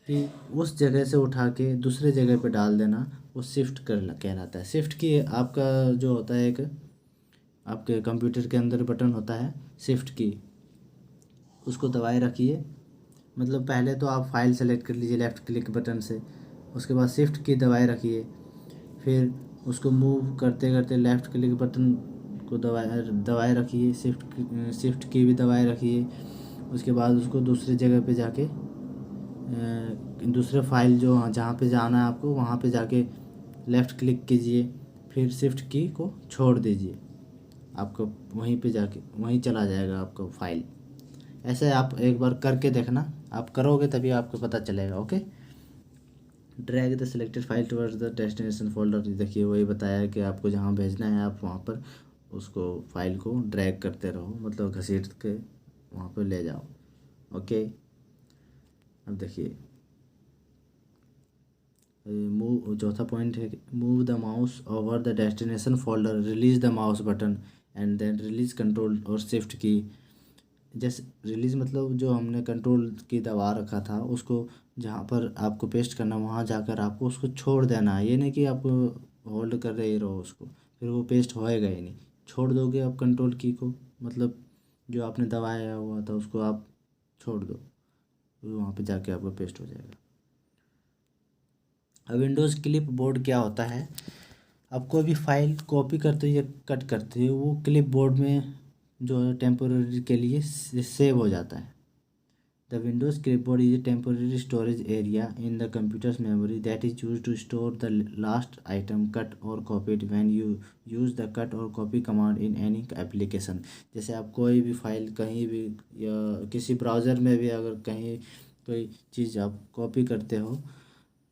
कि उस जगह से उठा के दूसरे जगह पे डाल देना, वो शिफ्ट कर कहलाता है। शिफ्ट की आपका जो होता है, एक आपके कंप्यूटर के अंदर बटन होता है शिफ्ट की, उसको दबाए रखिए। मतलब पहले तो आप फाइल सेलेक्ट कर लीजिए लेफ़्ट क्लिक बटन से, उसके बाद शिफ्ट की दबाए रखिए, फिर उसको मूव करते करते लेफ़्ट क्लिक बटन को दबाए दबाए रखिए, शिफ्ट की भी दबाए रखिए। उसके बाद उसको दूसरी जगह पे जाके दूसरे फाइल जो जहाँ पे जाना है आपको, वहाँ पे जाके लेफ़्ट क्लिक कीजिए, फिर शिफ्ट की को छोड़ दीजिए, आपको वहीं पे जाके वहीं चला जाएगा आपका फाइल। ऐसे आप एक बार करके देखना, आप करोगे तभी आपको पता चलेगा। Okay. Drag the selected file towards the destination folder, देखिए वही बताया है कि आपको जहाँ भेजना है आप वहाँ पर उसको फाइल को ड्रैग करते रहो, मतलब घसीट के वहाँ पर ले जाओ। ओके। अब देखिए मूव, चौथा पॉइंट है move the mouse over the destination folder, release the mouse button and then release control और शिफ्ट की। जैसे रिलीज मतलब जो हमने कंट्रोल की दबा रखा था उसको जहाँ पर आपको पेस्ट करना वहाँ जाकर आपको उसको छोड़ देना है। ये नहीं कि आप होल्ड कर रहे रहो उसको, फिर वो पेस्ट होएगा ही नहीं। छोड़ दोगे आप कंट्रोल की को, मतलब जो आपने दबाया हुआ था उसको आप छोड़ दो, वहाँ पे जाके आपका पेस्ट हो जाएगा। अब विंडोज़ क्लिप बोर्ड क्या होता है, आप कोई भी फाइल कॉपी करते हो या कट करते हो वो क्लिप बोर्ड में जो है टेम्पोररी के लिए सेव हो जाता है। The Windows clipboard is a temporary storage area in the computer's memory that is use to store the last item cut और copied when you use the cut और copy command in any application. जैसे आप कोई भी file कहीं भी या किसी ब्राउज़र में भी अगर कहीं कोई चीज़ आप कॉपी करते हो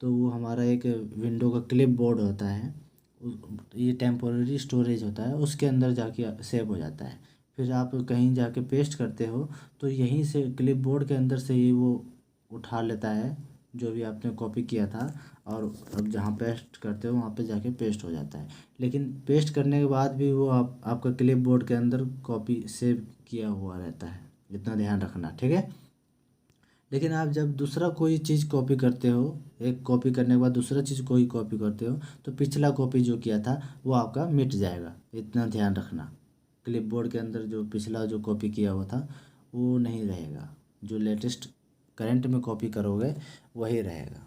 तो वो हमारा एक विंडो का क्लिप बोर्ड होता है, ये टेम्पोररी स्टोरेज होता है, उसके अंदर जाके सेव हो जाता है। फिर आप कहीं जाके पेस्ट करते हो तो यहीं से क्लिप बोर्ड के अंदर से ही वो उठा लेता है जो भी आपने कॉपी किया था, और अब जहाँ पेस्ट करते हो वहाँ पे जाके पेस्ट हो जाता है। लेकिन पेस्ट करने के बाद भी वो आपका क्लिप बोर्ड के अंदर कॉपी सेव किया हुआ रहता है, इतना ध्यान रखना, ठीक है। लेकिन आप जब दूसरा कोई चीज़ कॉपी करते हो, एक कॉपी करने के बाद दूसरा चीज़ कोई कॉपी करते हो तो पिछला कॉपी जो किया था वो आपका मिट जाएगा, इतना ध्यान रखना। क्लिपबोर्ड के अंदर जो पिछला जो कॉपी किया हुआ था वो नहीं रहेगा, जो लेटेस्ट करंट में कॉपी करोगे वही रहेगा।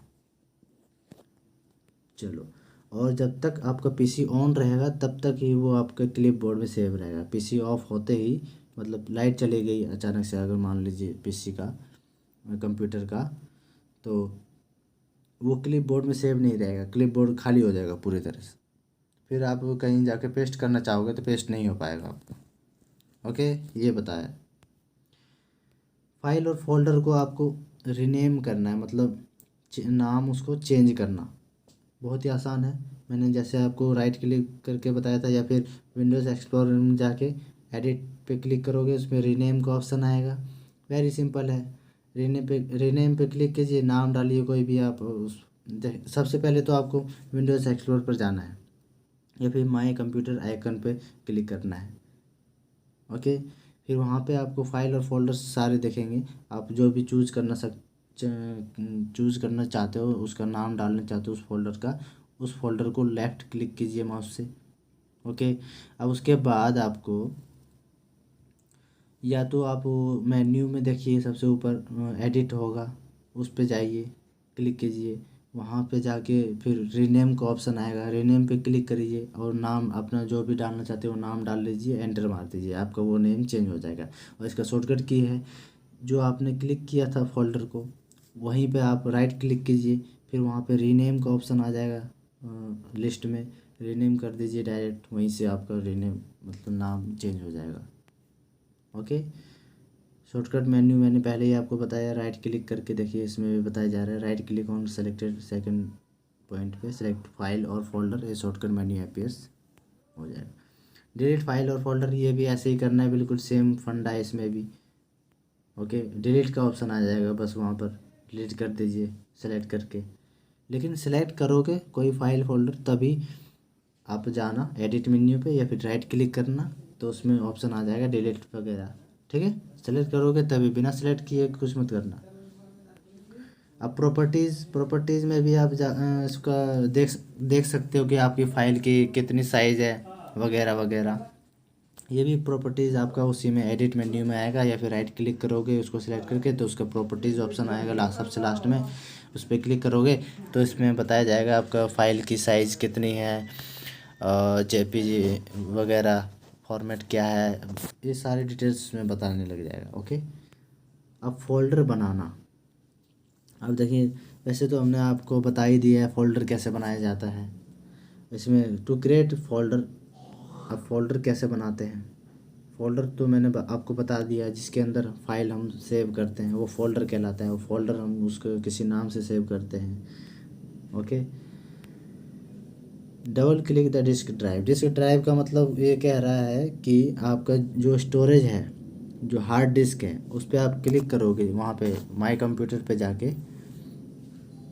चलो, और जब तक आपका पीसी ऑन रहेगा तब तक ही वो आपका क्लिपबोर्ड में सेव रहेगा। पीसी ऑफ होते ही, मतलब लाइट चली गई अचानक से अगर मान लीजिए पीसी का, कंप्यूटर का, तो वो क्लिप बोर्ड में सेव नहीं रहेगा, क्लिप बोर्ड खाली हो जाएगा पूरी तरह से। फिर आप कहीं जाके पेस्ट करना चाहोगे तो पेस्ट नहीं हो पाएगा आपको। ओके, ये बताया। फाइल और फोल्डर को आपको रीनेम करना है, मतलब नाम उसको चेंज करना बहुत ही आसान है। मैंने जैसे आपको राइट क्लिक करके बताया था, या फिर विंडोज़ एक्सप्लोरर में जाके एडिट पे क्लिक करोगे, उसमें रीनेम का ऑप्शन आएगा। वेरी सिंपल है। रीनेम पे क्लिक कीजिए, नाम डालिए कोई भी आप सबसे पहले तो आपको विंडोज़ एक्सप्लोरर पर जाना है या फिर माई कंप्यूटर आइकन पे क्लिक करना है। ओके, फिर वहाँ पे आपको फाइल और फोल्डर्स सारे दिखेंगे। आप जो भी चूज़ करना चाहते हो, उसका नाम डालना चाहते हो उस फोल्डर का, उस फोल्डर को लेफ़्ट क्लिक कीजिए माउस से। ओके, अब उसके बाद आपको या तो आप मेन्यू में देखिए सबसे ऊपर एडिट होगा, उस पे जाइए, क्लिक कीजिए, वहाँ पे जाके फिर रीनेम का ऑप्शन आएगा, रीनेम पे क्लिक करिए और नाम अपना जो भी डालना चाहते हो नाम डाल लीजिए, एंटर मार दीजिए, आपका वो नेम चेंज हो जाएगा। और इसका शॉर्टकट की है, जो आपने क्लिक किया था फोल्डर को वहीं पे आप राइट क्लिक कीजिए, फिर वहाँ पे रीनेम का ऑप्शन आ जाएगा लिस्ट में, रीनेम कर दीजिए डायरेक्ट, वहीं से आपका रीनेम मतलब नाम चेंज हो जाएगा। ओके, शॉर्टकट मेन्यू मैंने पहले ही आपको बताया, राइट क्लिक करके देखिए, इसमें भी बताया जा रहा है right click on selected second point पे सेलेक्ट फाइल और फोल्डर, ये शॉर्टकट मेन्यू अपीयर्स हो जाएगा। डिलीट फाइल और फोल्डर, ये भी ऐसे ही करना है, बिल्कुल सेम फंडा है इसमें भी। ओके, डिलीट का ऑप्शन आ जाएगा, बस वहाँ पर डिलीट कर दीजिए सेलेक्ट करके। लेकिन सेलेक्ट करोगे कोई फाइल फोल्डर तभी आप जाना एडिट मेन्यू पे या फिर राइट क्लिक करना, तो उसमें ऑप्शन आ जाएगा डिलीट वगैरह। ठीक है, सेलेक्ट करोगे तभी, बिना सेलेक्ट किए कुछ मत करना। अब प्रॉपर्टीज़ में भी आप इसका देख सकते हो कि आपकी फ़ाइल की कितनी साइज़ है वगैरह वगैरह। ये भी प्रॉपर्टीज़ आपका उसी में एडिट मेन्यू में आएगा, या फिर राइट क्लिक करोगे उसको सिलेक्ट करके तो उसका प्रॉपर्टीज़ ऑप्शन आएगा सबसे लास्ट में, उस पर क्लिक करोगे तो इसमें बताया जाएगा आपका फ़ाइल की साइज़ कितनी है, जेपीजी वगैरह फॉर्मेट क्या है, ये सारी डिटेल्स में बताने लग जाएगा। ओके, अब फोल्डर बनाना। अब देखिए, वैसे तो हमने आपको बता ही दिया है फ़ोल्डर कैसे बनाया जाता है। इसमें टू क्रिएट फ़ोल्डर, अब फ़ोल्डर कैसे बनाते हैं, फ़ोल्डर तो मैंने आपको बता दिया, जिसके अंदर फाइल हम सेव करते हैं वो फ़ोल्डर कहलाता है। वो फ़ोल्डर हम उसको किसी नाम से सेव करते हैं। Okay, double click the disk drive. Disk drive का मतलब ये कह रहा है कि आपका जो स्टोरेज है, जो हार्ड डिस्क है, उस पर आप क्लिक करोगे, वहाँ पे माई कंप्यूटर पे जाके,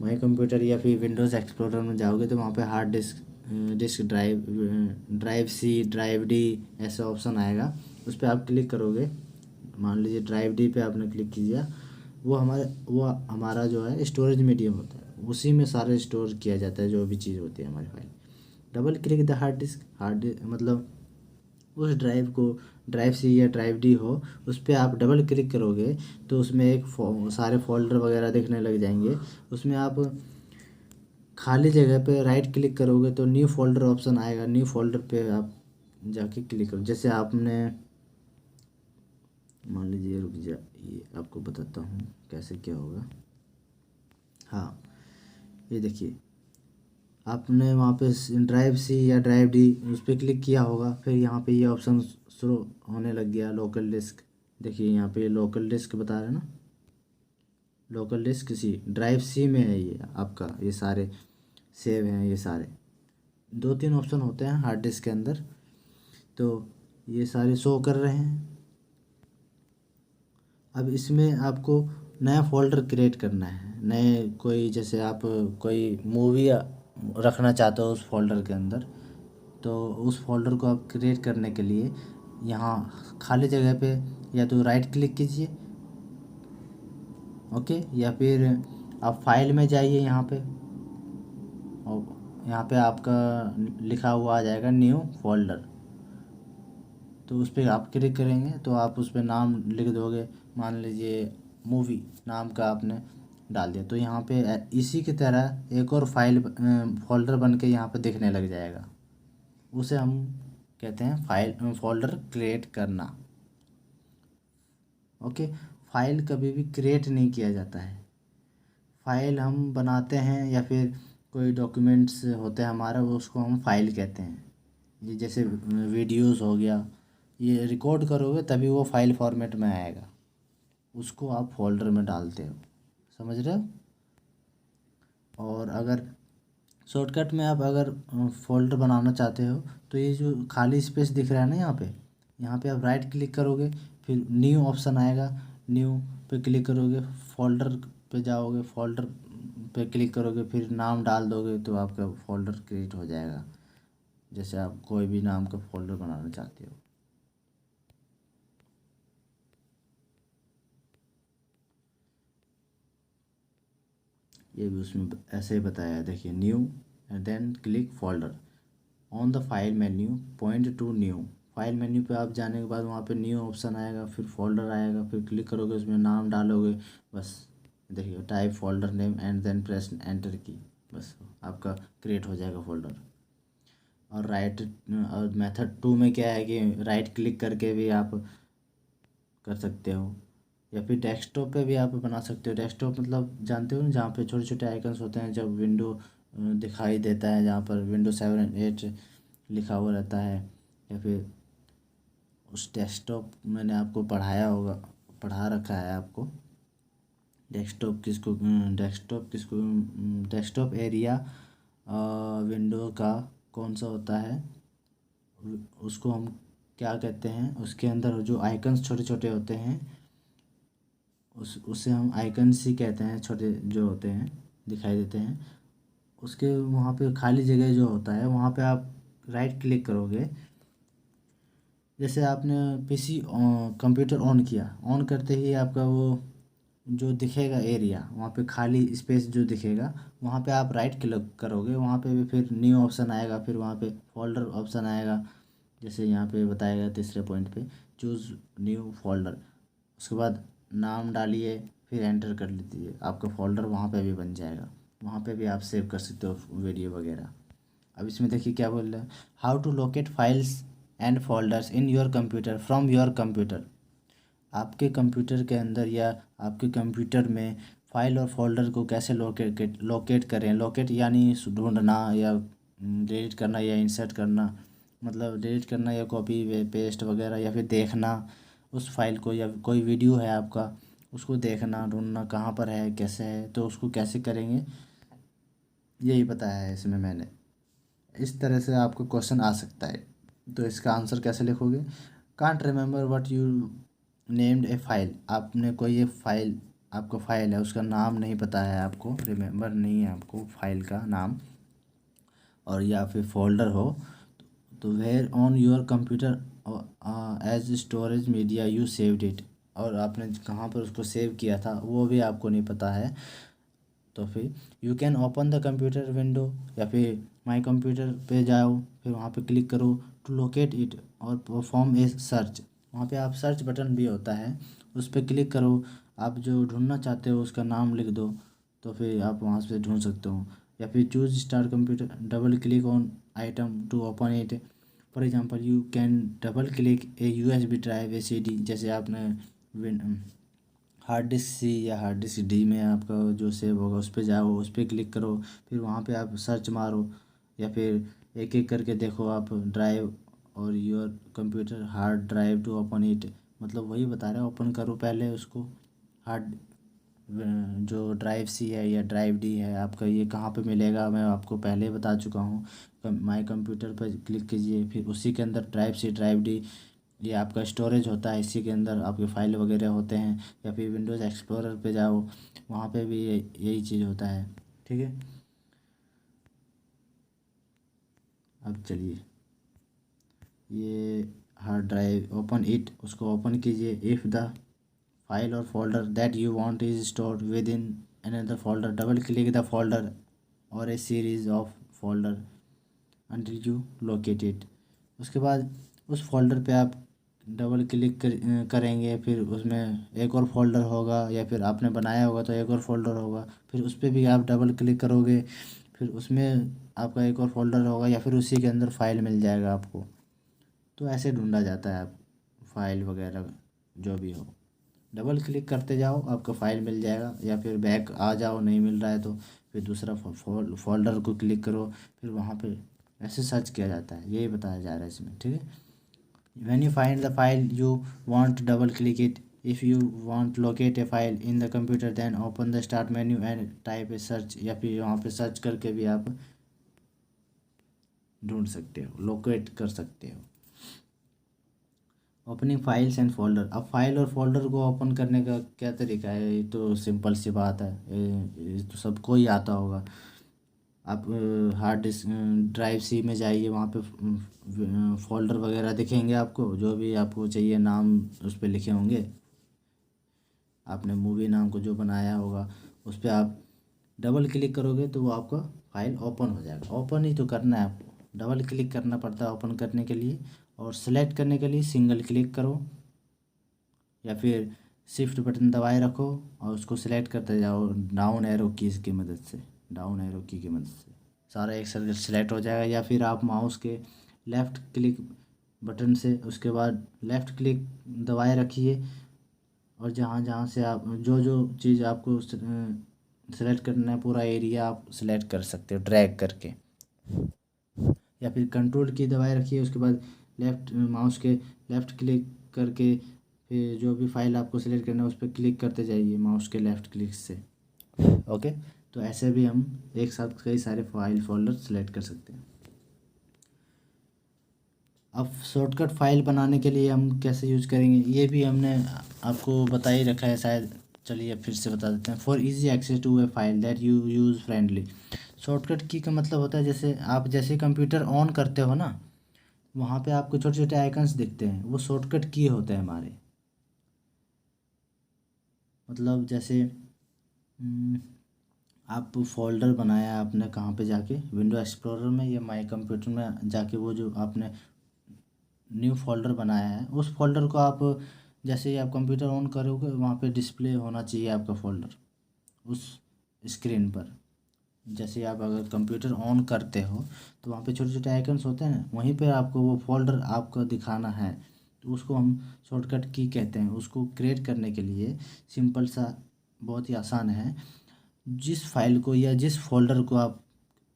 माई कंप्यूटर या फिर विंडोज़ एक्सप्लोरर में जाओगे तो वहाँ पे hard disk drive C, drive D, ऐसा ऑप्शन आएगा, उस पर आप क्लिक करोगे। मान लीजिए ड्राइव डी पे आपने क्लिक किया, वो हमारा जो है स्टोरेज मीडियम होता है, उसी में सारे स्टोर किया जाता है जो भी चीज़ होती है हमारी file. Double click the hard disk मतलब उस ड्राइव को, ड्राइव सी या ड्राइव डी हो, उस पर आप डबल क्लिक करोगे तो उसमें एक सारे फोल्डर वगैरह दिखने लग जाएंगे। उसमें आप खाली जगह पे राइट क्लिक करोगे तो न्यू फोल्डर ऑप्शन आएगा, न्यू फोल्डर पे आप जाके क्लिक करो। जैसे आपने मान लीजिए, रुक जा, ये आपको बताता हूँ कैसे क्या होगा। हाँ, ये देखिए, आपने वहाँ पे ड्राइव सी या ड्राइव डी उस पर क्लिक किया होगा, फिर यहाँ पे ये ऑप्शन शुरू होने लग गया, लोकल डिस्क। देखिए यहाँ पे लोकल डिस्क बता रहे हैं ना, local disk C, drive C में है ये आपका, ये सारे सेव हैं, ये सारे 2-3 ऑप्शन होते हैं हार्ड डिस्क के अंदर, तो ये सारे शो कर रहे हैं। अब इसमें आपको नया फ़ोल्डर क्रिएट करना है, नए कोई, जैसे आप कोई मूवी रखना चाहते हो उस फोल्डर के अंदर, तो उस फोल्डर को आप क्रिएट करने के लिए यहाँ खाली जगह पे या तो राइट क्लिक कीजिए, ओके, या फिर आप फाइल में जाइए यहाँ पे, और यहाँ पे आपका लिखा हुआ आ जाएगा न्यू फोल्डर, तो उस पर आप क्लिक करेंगे तो आप उस पर नाम लिख दोगे, मान लीजिए मूवी नाम का आपने डाल दिया, तो यहाँ पे इसी की तरह एक और फाइल फोल्डर बन के यहाँ पे दिखने लग जाएगा, उसे हम कहते हैं फाइल फोल्डर क्रिएट करना। ओके, फाइल कभी भी क्रिएट नहीं किया जाता है, फाइल हम बनाते हैं या फिर कोई डॉक्यूमेंट्स होते हैं हमारा, वो उसको हम फाइल कहते हैं। ये जैसे वीडियोस हो गया, ये रिकॉर्ड करोगे तभी वो फाइल फॉर्मेट में आएगा, उसको आप फोल्डर में डालते हो, समझ रहे हो। और अगर शॉर्टकट में आप अगर फोल्डर बनाना चाहते हो तो ये जो खाली स्पेस दिख रहा है ना यहाँ पे आप राइट क्लिक करोगे, फिर न्यू ऑप्शन आएगा, न्यू पे क्लिक करोगे, फोल्डर पे जाओगे, फोल्डर पे क्लिक करोगे, फिर नाम डाल दोगे तो आपका फोल्डर क्रिएट हो जाएगा, जैसे आप कोई भी नाम का फोल्डर बनाना चाहते हो। ये भी उसमें ऐसे ही बताया है, देखिए new and then click folder on the file menu, point to new. File menu पे आप जाने के बाद वहाँ पे न्यू ऑप्शन आएगा, फिर फोल्डर आएगा, फिर क्लिक करोगे, उसमें नाम डालोगे, बस देखिए type folder name and then press enter key, बस आपका क्रिएट हो जाएगा फोल्डर। और और मेथड 2 में क्या है कि राइट क्लिक करके भी आप कर सकते हो, या फिर डेस्कटॉप पे भी आप बना सकते हो। डेस्कटॉप मतलब जानते हो ना, जहाँ पे छोटे छोटे आइकन्स होते हैं, जब विंडो दिखाई देता है, जहाँ पर विंडो 7 8 लिखा हुआ रहता है, या फिर उस डेस्कटॉप मैंने आपको पढ़ाया होगा, पढ़ा रखा है आपको, डेस्कटॉप किसको डेस्कटॉप एरिया विंडो का कौन सा होता है, उसको हम क्या कहते हैं, उसके अंदर जो आइकन्स छोटे छोटे होते हैं उसे हम आइकन्स ही कहते हैं, छोटे जो होते हैं दिखाई देते हैं। उसके वहाँ पे खाली जगह जो होता है वहाँ पे आप राइट क्लिक करोगे। जैसे आपने पीसी कंप्यूटर ऑन किया, ऑन करते ही आपका वो जो दिखेगा एरिया, वहाँ पे खाली स्पेस जो दिखेगा वहाँ पे आप राइट क्लिक करोगे। वहाँ पे भी फिर न्यू ऑप्शन आएगा, फिर वहाँ पे फोल्डर ऑप्शन आएगा। जैसे यहाँ पे बताएगा तीसरे पॉइंट पे चूज़ न्यू फोल्डर। उसके बाद नाम डालिए, फिर एंटर कर लीजिए, आपका फोल्डर वहाँ पे भी बन जाएगा। वहाँ पे भी आप सेव कर सकते हो वीडियो वगैरह। अब इसमें देखिए क्या बोल रहा है, how to locate files and folders in your computer from your computer. आपके कंप्यूटर के अंदर या आपके कंप्यूटर में फाइल और फोल्डर को कैसे लोकेट करें। लोकेट यानी ढूंढना या डिलीट करना या इंसर्ट करना, मतलब डिलीट करना या कॉपी पेस्ट वगैरह, या फिर देखना उस फाइल को, या कोई वीडियो है आपका उसको देखना, ढूंढना कहाँ पर है कैसे है, तो उसको कैसे करेंगे यही बताया है इसमें मैंने। इस तरह से आपको क्वेश्चन आ सकता है, तो इसका आंसर कैसे लिखोगे। Can't remember what you named a file. आपने कोई ये फाइल, आपका फाइल है उसका नाम नहीं पता है, आपको रिमेंबर नहीं है आपको फाइल का नाम, और या फिर फोल्डर हो, तो where on your computer as storage media you saved it. और आपने कहाँ पर उसको सेव किया था वो भी आपको नहीं पता है, तो फिर you can open the computer window, या फिर माई कंप्यूटर पे जाओ, फिर वहाँ पे क्लिक करो टू लोकेट इट और परफॉर्म ए सर्च। वहाँ पे आप सर्च बटन भी होता है, उस पर क्लिक करो, आप जो ढूंढना चाहते हो उसका नाम लिख दो, तो फिर आप वहाँ से ढूंढ सकते हो। या फिर choose start computer, double click on item to open it. For example you can double click a USB drive, a CD. जैसे आपने हार्ड डिस्क सी या हार्ड डिस्क डी में आपका जो सेव होगा उस पर जाओ, उस पर क्लिक करो, फिर वहाँ पे आप सर्च मारो, या फिर एक एक करके देखो आप ड्राइव और your computer hard drive to open it. मतलब वही बता रहा है, ओपन करो पहले उसको, हार्ड जो ड्राइव सी है या ड्राइव डी है आपका, ये कहाँ पे मिलेगा मैं आपको पहले ही बता चुका हूँ। माई कंप्यूटर पर क्लिक कीजिए, फिर उसी के अंदर ड्राइव सी ड्राइव डी, ये आपका स्टोरेज होता है, इसी के अंदर आपके फाइल वगैरह होते हैं। या फिर विंडोज़ एक्सप्लोरर पे जाओ, वहाँ पे भी यही चीज़ होता है। ठीक है, अब चलिए ये हार्ड ड्राइव ओपन इट, उसको ओपन कीजिए। इफ़ द फाइल और folder that you want is stored within another folder, double click the folder और a series of folder until you locate it। उसके बाद उस फोल्डर पे आप double click करेंगे, फिर उसमें एक और फोल्डर होगा, या फिर आपने बनाया होगा तो एक और फोल्डर होगा, फिर उस पर भी आप डबल क्लिक करोगे, फिर उसमें आपका एक और फोल्डर होगा, या फिर उसी के अंदर फाइल मिल जाएगा आपको। तो ऐसे ढूंढा जाता है आप फाइल वगैरह जो भी हो, डबल क्लिक करते जाओ आपका फाइल मिल जाएगा। या फिर बैक आ जाओ, नहीं मिल रहा है तो फिर दूसरा फोल्डर को क्लिक करो, फिर वहाँ पे ऐसे सर्च किया जाता है, यही बताया जा रहा है इसमें। ठीक है, when you find the file you want double click it। if you want locate a file in the computer then open the start menu and type a search। या फिर वहाँ पे सर्च करके भी आप ढूंढ सकते हो, लोकेट कर सकते हो। Opening files and folder. अब फाइल और फोल्डर को ओपन करने का क्या तरीका है, ये तो सिंपल सी बात है, ये तो सबको ही आता होगा। आप हार्ड डिस्क ड्राइव सी में जाइए, वहाँ पे फोल्डर वगैरह दिखेंगे आपको, जो भी आपको चाहिए नाम उस पर लिखे होंगे, आपने मूवी नाम को जो बनाया होगा उस पर आप डबल क्लिक करोगे तो वो आपका फाइल ओपन हो जाएगा। ओपन ही तो करना है आपको, डबल क्लिक करना पड़ता है ओपन करने के लिए, और सेलेक्ट करने के लिए सिंगल क्लिक करो, या फिर शिफ्ट बटन दबाए रखो और उसको सिलेक्ट करते जाओ डाउन एरो कीज़ की मदद से, डाउन एरो की मदद से सारा एक साथ सिलेक्ट हो जाएगा। या फिर आप माउस के लेफ़्ट क्लिक बटन से उसके बाद लेफ़्ट क्लिक दबाए रखिए, और जहाँ जहाँ से आप जो जो चीज़ आपको सेलेक्ट करना है पूरा एरिया आप सेलेक्ट कर सकते हो ड्रैग करके। या फिर कंट्रोल की दबाए रखिए, उसके बाद लेफ़्ट माउस के लेफ़्ट क्लिक करके फिर जो भी फाइल आपको सेलेक्ट करना है उस पर क्लिक करते जाइए माउस के लेफ़्ट क्लिक से। ओके, तो ऐसे भी हम एक साथ कई सारे फाइल फोल्डर सेलेक्ट कर सकते हैं। अब शॉर्टकट फाइल बनाने के लिए हम कैसे यूज करेंगे ये भी हमने आपको बता ही रखा है शायद। चलिए फिर से बता देते हैं। For easy access to a file that you use friendly. Shortcut की का मतलब होता है जैसे आप जैसे कंप्यूटर ऑन करते हो ना, वहाँ पे आपको छोटे छोटे आइकन्स दिखते हैं, वो शॉर्टकट की होते हैं हमारे। मतलब जैसे आप फोल्डर बनाया आपने कहाँ पे जाके, विंडो एक्सप्लोरर में या माई कंप्यूटर में जाके, वो जो आपने न्यू फोल्डर बनाया है उस फोल्डर को आप जैसे ही आप कंप्यूटर ऑन करोगे वहाँ पे डिस्प्ले होना चाहिए आपका फोल्डर उस स्क्रीन पर। जैसे आप अगर कंप्यूटर ऑन करते हो तो वहाँ पे छोटे छोटे आइकन्स होते हैं, वहीं पे आपको वो फोल्डर आपको दिखाना है, तो उसको हम शॉर्टकट की कहते हैं। उसको क्रिएट करने के लिए सिंपल सा बहुत ही आसान है। जिस फाइल को या जिस फोल्डर को आप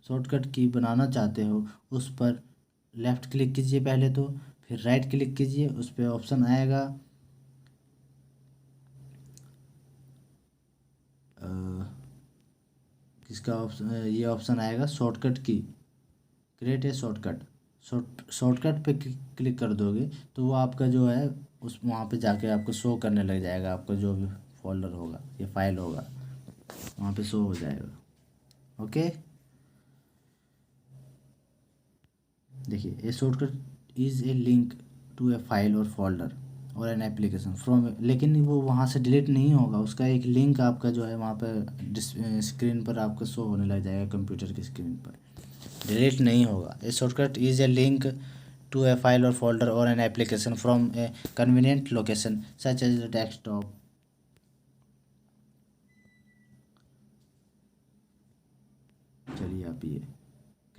शॉर्टकट की बनाना चाहते हो उस पर लेफ़्ट क्लिक कीजिए पहले तो, फिर राइट क्लिक कीजिए, उस पर ऑप्शन आएगा किसका ऑप्शन, ये ऑप्शन आएगा शॉर्टकट की, क्रिएट ए शॉर्टकट। शॉर्टकट पे क्लिक कर दोगे तो वो आपका जो है उस वहाँ पे जाके आपको शो करने लग जाएगा, आपका जो भी फोल्डर होगा या फाइल होगा वहाँ पे शो हो जाएगा। ओके, देखिए a shortcut is a link to a file और folder or an application from, लेकिन वो वहाँ से डिलीट नहीं होगा, उसका एक लिंक आपका जो है वहाँ पर स्क्रीन पर आपको शो होने लग जाएगा, कंप्यूटर की स्क्रीन पर, डिलीट नहीं होगा। A shortcut is a link to a file और folder or an application from a convenient location such as desktop. चलिए आप ये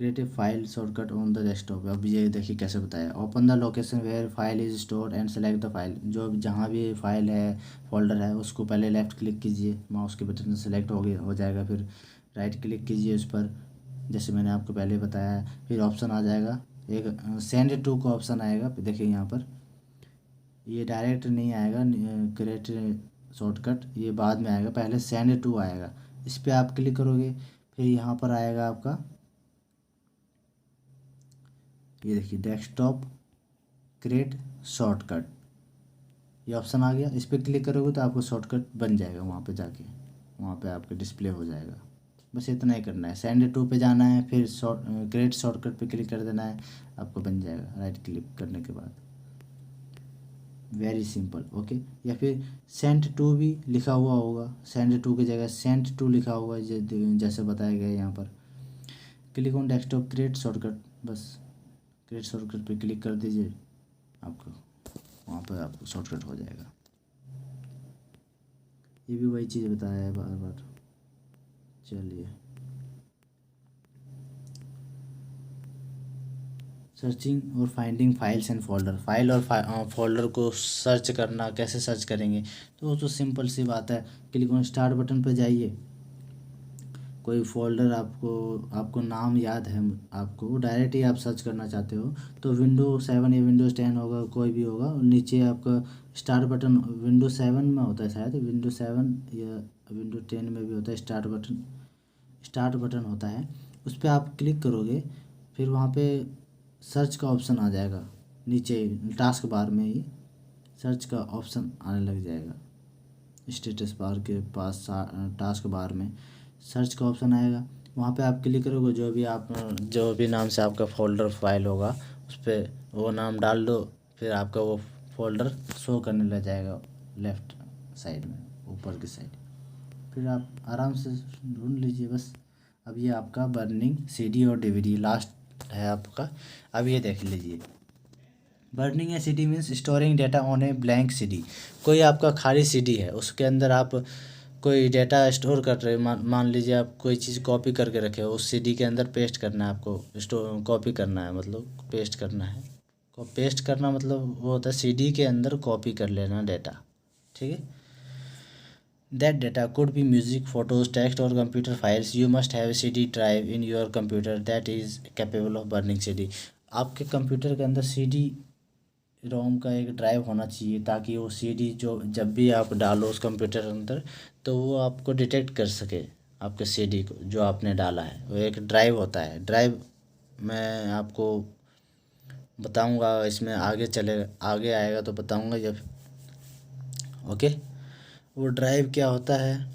create a file shortcut on the desktop. अब ये देखिए कैसे बताया। Open the location where file is stored and select the file. जो जहाँ भी फाइल है फोल्डर है उसको पहले लेफ़्ट क्लिक कीजिए, माउस के बटन से सेलेक्ट हो जाएगा, फिर राइट क्लिक कीजिए उस पर जैसे मैंने आपको पहले बताया है। फिर ऑप्शन आ जाएगा एक सेंड टू का ऑप्शन आएगा, देखिए यहाँ पर ये डायरेक्ट नहीं आएगा क्रिएट शॉर्टकट, ये बाद में आएगा, पहले सेंड टू आएगा। इस पर आप क्लिक करोगे फिर यहाँ पर आएगा आपका ये देखिए डेस्कटॉप क्रिएट शॉर्टकट, ये ऑप्शन आ गया। इस पर क्लिक करोगे तो आपको शॉर्टकट बन जाएगा, वहाँ पे जाके वहाँ पे आपका डिस्प्ले हो जाएगा। बस इतना ही करना है, सेंड टू पे जाना है, फिर क्रिएट शॉर्टकट पे क्लिक कर देना है, आपको बन जाएगा राइट क्लिक करने के बाद। Very simple. ओके, या फिर सेंड टू भी लिखा हुआ होगा, सेंड टू की जगह सेंड टू लिखा हुआ है जैसे बताया गया है यहाँ पर। Click on desktop create shortcut, बस क्रिएट शॉर्टकट पे क्लिक कर दीजिए, आपको वहाँ पर आपको शॉर्टकट हो जाएगा। ये भी वही चीज़ बताया है बार बार। चलिए सर्चिंग और finding files and folder. File और फोल्डर को सर्च करना, कैसे सर्च करेंगे, तो वो तो सिंपल सी बात है। क्लिक ऑन स्टार्ट बटन पर जाइए, कोई फोल्डर आपको नाम याद है, आपको डायरेक्ट ही आप सर्च करना चाहते हो तो विंडो 7 या विंडोज़ 10 होगा, कोई भी होगा, नीचे आपका स्टार्ट बटन विंडो 7 में होता है शायद, विंडो 7 या विंडो 10 में भी होता है स्टार्ट बटन होता है, उस पर आप क्लिक करोगे फिर वहाँ पे सर्च का ऑप्शन आ जाएगा, नीचे टास्क बार में ही सर्च का ऑप्शन आने लग जाएगा। स्टेटस बार के पास टास्क बार में सर्च का ऑप्शन आएगा, वहाँ पे आप क्लिक करोगे, जो भी नाम से आपका फोल्डर फाइल होगा उस पर वो नाम डाल दो, फिर आपका वो फोल्डर शो करने लग जाएगा लेफ़्ट साइड में, ऊपर की साइड, फिर आप आराम से ढूंढ लीजिए बस। अब ये आपका बर्निंग सीडी और डीवीडी लास्ट है आपका। अब ये देख लीजिए, burning A CD means storing data on a blank CD. कोई आपका खाली सीडी है, उसके अंदर आप कोई डेटा स्टोर कर रहे हो, मान लीजिए आप कोई चीज़ कॉपी करके रखे हो, उस सीडी के अंदर पेस्ट करना है आपको, कॉपी करना है, मतलब पेस्ट करना है। पेस्ट करना मतलब वो होता है सीडी के अंदर कॉपी कर लेना डेटा, ठीक है। That data could be music, photos, text और computer files. You must have CD drive in your computer that is capable of burning CD। आपके कंप्यूटर के अंदर CD रोम का एक ड्राइव होना चाहिए, ताकि वो CD जो जब भी आप डालो उस कंप्यूटर के अंदर तो वो आपको डिटेक्ट कर सके, आपके सीडी को जो आपने डाला है, वो एक ड्राइव होता है। ड्राइव मैं आपको बताऊंगा, इसमें आगे आएगा तो बताऊंगा जब। ओके, वो ड्राइव क्या होता है?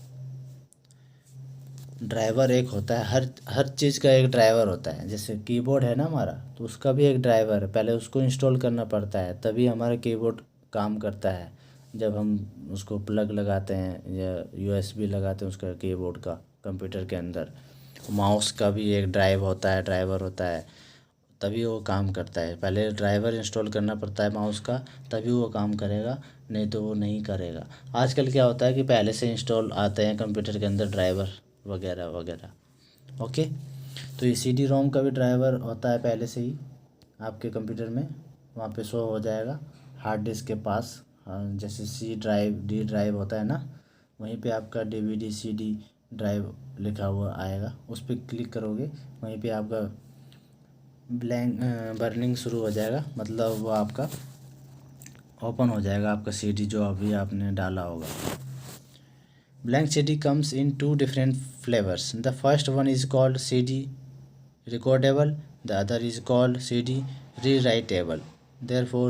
ड्राइवर एक होता है, हर चीज़ का एक ड्राइवर होता है। जैसे कीबोर्ड है ना हमारा, तो उसका भी एक ड्राइवर है, पहले उसको इंस्टॉल करना पड़ता है तभी हमारा कीबोर्ड काम करता है। जब हम उसको प्लग लगाते हैं या यूएसबी लगाते हैं उसका कीबोर्ड का कंप्यूटर के अंदर। माउस का भी एक ड्राइवर होता है, तभी वो काम करता है। पहले ड्राइवर इंस्टॉल करना पड़ता है माउस का, तभी वो काम करेगा, नहीं तो वो नहीं करेगा। आजकल क्या होता है कि पहले से इंस्टॉल आते हैं कंप्यूटर के अंदर ड्राइवर वगैरह वगैरह। ओके, तो ये CD रोम का भी ड्राइवर होता है पहले से ही आपके कंप्यूटर में, वहाँ पे शो हो जाएगा हार्ड डिस्क के पास। हाँ, जैसे D ड्राइव होता है ना, वहीं पे आपका DVD CD ड्राइव लिखा हुआ आएगा, उस पर क्लिक करोगे, वहीं पे आपका ब्लैंक बर्निंग शुरू हो जाएगा, मतलब वो आपका ओपन हो जाएगा आपका CD जो अभी आपने डाला होगा। Blank CD comes in two different flavors. The first one is called CD recordable, the other is called CD rewritable. Therefore,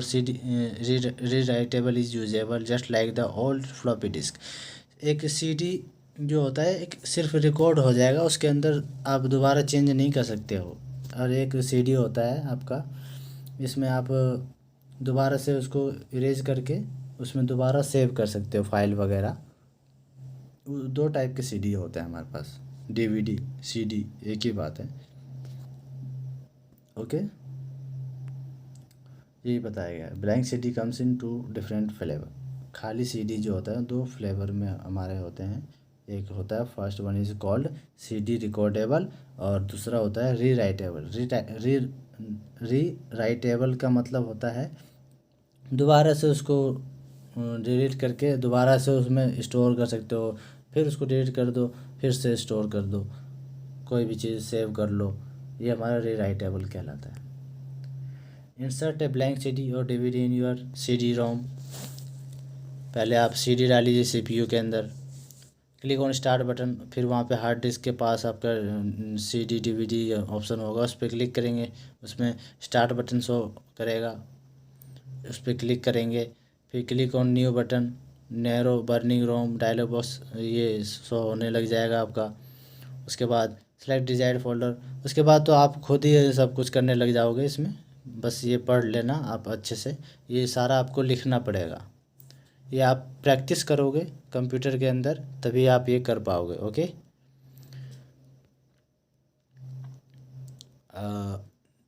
rewritable is usable just like the old floppy disk. एक CD जो होता है एक सिर्फ record हो जाएगा, उसके अंदर आप दोबारा चेंज नहीं कर सकते हो। और एक CD होता है आपका, इसमें आप दोबारा से उसको इरेज करके उसमें दोबारा सेव कर सकते हो फाइल वगैरह। दो टाइप के CD होते हैं हमारे पास, DVD CD एक ही बात है। ओके, यही बताया गया है। Blank CD comes in two different flavour. खाली CD जो होता है दो फ्लेवर में हमारे होते हैं। एक होता है, first one is called CD recordable, और दूसरा होता है रीराइटेबल। रीराइटेबल का मतलब होता है दोबारा से उसको डिलीट करके दोबारा से उसमें स्टोर कर सकते हो, फिर उसको डिलीट कर दो, फिर से स्टोर कर दो, कोई भी चीज़ सेव कर लो, ये हमारा रीराइटेबल कहलाता है। इंसर्ट ए ब्लैंक CD और DVD इन योर CD रोम। पहले आप CD डाल लीजिए CPU के अंदर, क्लिक ऑन स्टार्ट बटन, फिर वहाँ पे हार्ड डिस्क के पास आपका CD DVD ऑप्शन होगा, उस पर क्लिक करेंगे, उसमें स्टार्ट बटन शो करेगा, उस पर क्लिक करेंगे, फिर click on new button, Nero Burning ROM dialog box ये शो होने लग जाएगा आपका। उसके बाद सेलेक्ट डिजायर्ड फोल्डर, उसके बाद तो आप खुद ही सब कुछ करने लग जाओगे इसमें। बस ये पढ़ लेना आप अच्छे से, ये सारा आपको लिखना पड़ेगा, ये आप प्रैक्टिस करोगे कंप्यूटर के अंदर तभी आप ये कर पाओगे। Okay,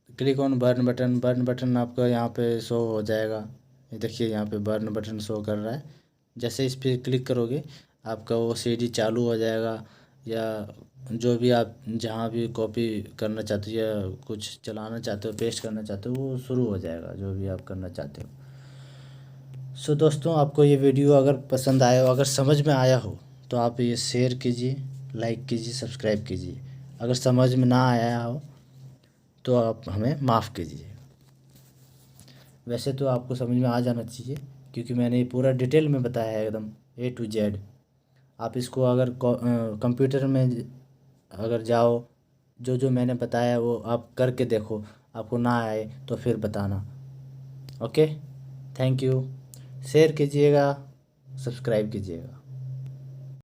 click on burn button आपका यहाँ पे शो हो जाएगा। ये देखिए यहाँ पे बर्न बटन शो कर रहा है। जैसे इस पर क्लिक करोगे आपका वो CD चालू हो जाएगा, या जो भी आप जहाँ भी कॉपी करना चाहते हो या कुछ चलाना चाहते हो, पेस्ट करना चाहते हो, वो शुरू हो जाएगा जो भी आप करना चाहते हो। सो दोस्तों, आपको ये वीडियो अगर पसंद आया हो, अगर समझ में आया हो, तो आप ये शेयर कीजिए, लाइक कीजिए, सब्सक्राइब कीजिए। अगर समझ में ना आया हो तो आप हमें माफ़ कीजिए। वैसे तो आपको समझ में आ जाना चाहिए, क्योंकि मैंने ये पूरा डिटेल में बताया है एकदम A to Z। आप इसको अगर कंप्यूटर में अगर जाओ, जो जो मैंने बताया वो आप करके देखो, आपको ना आए तो फिर बताना। Okay, thank you. शेयर कीजिएगा, सब्सक्राइब कीजिएगा।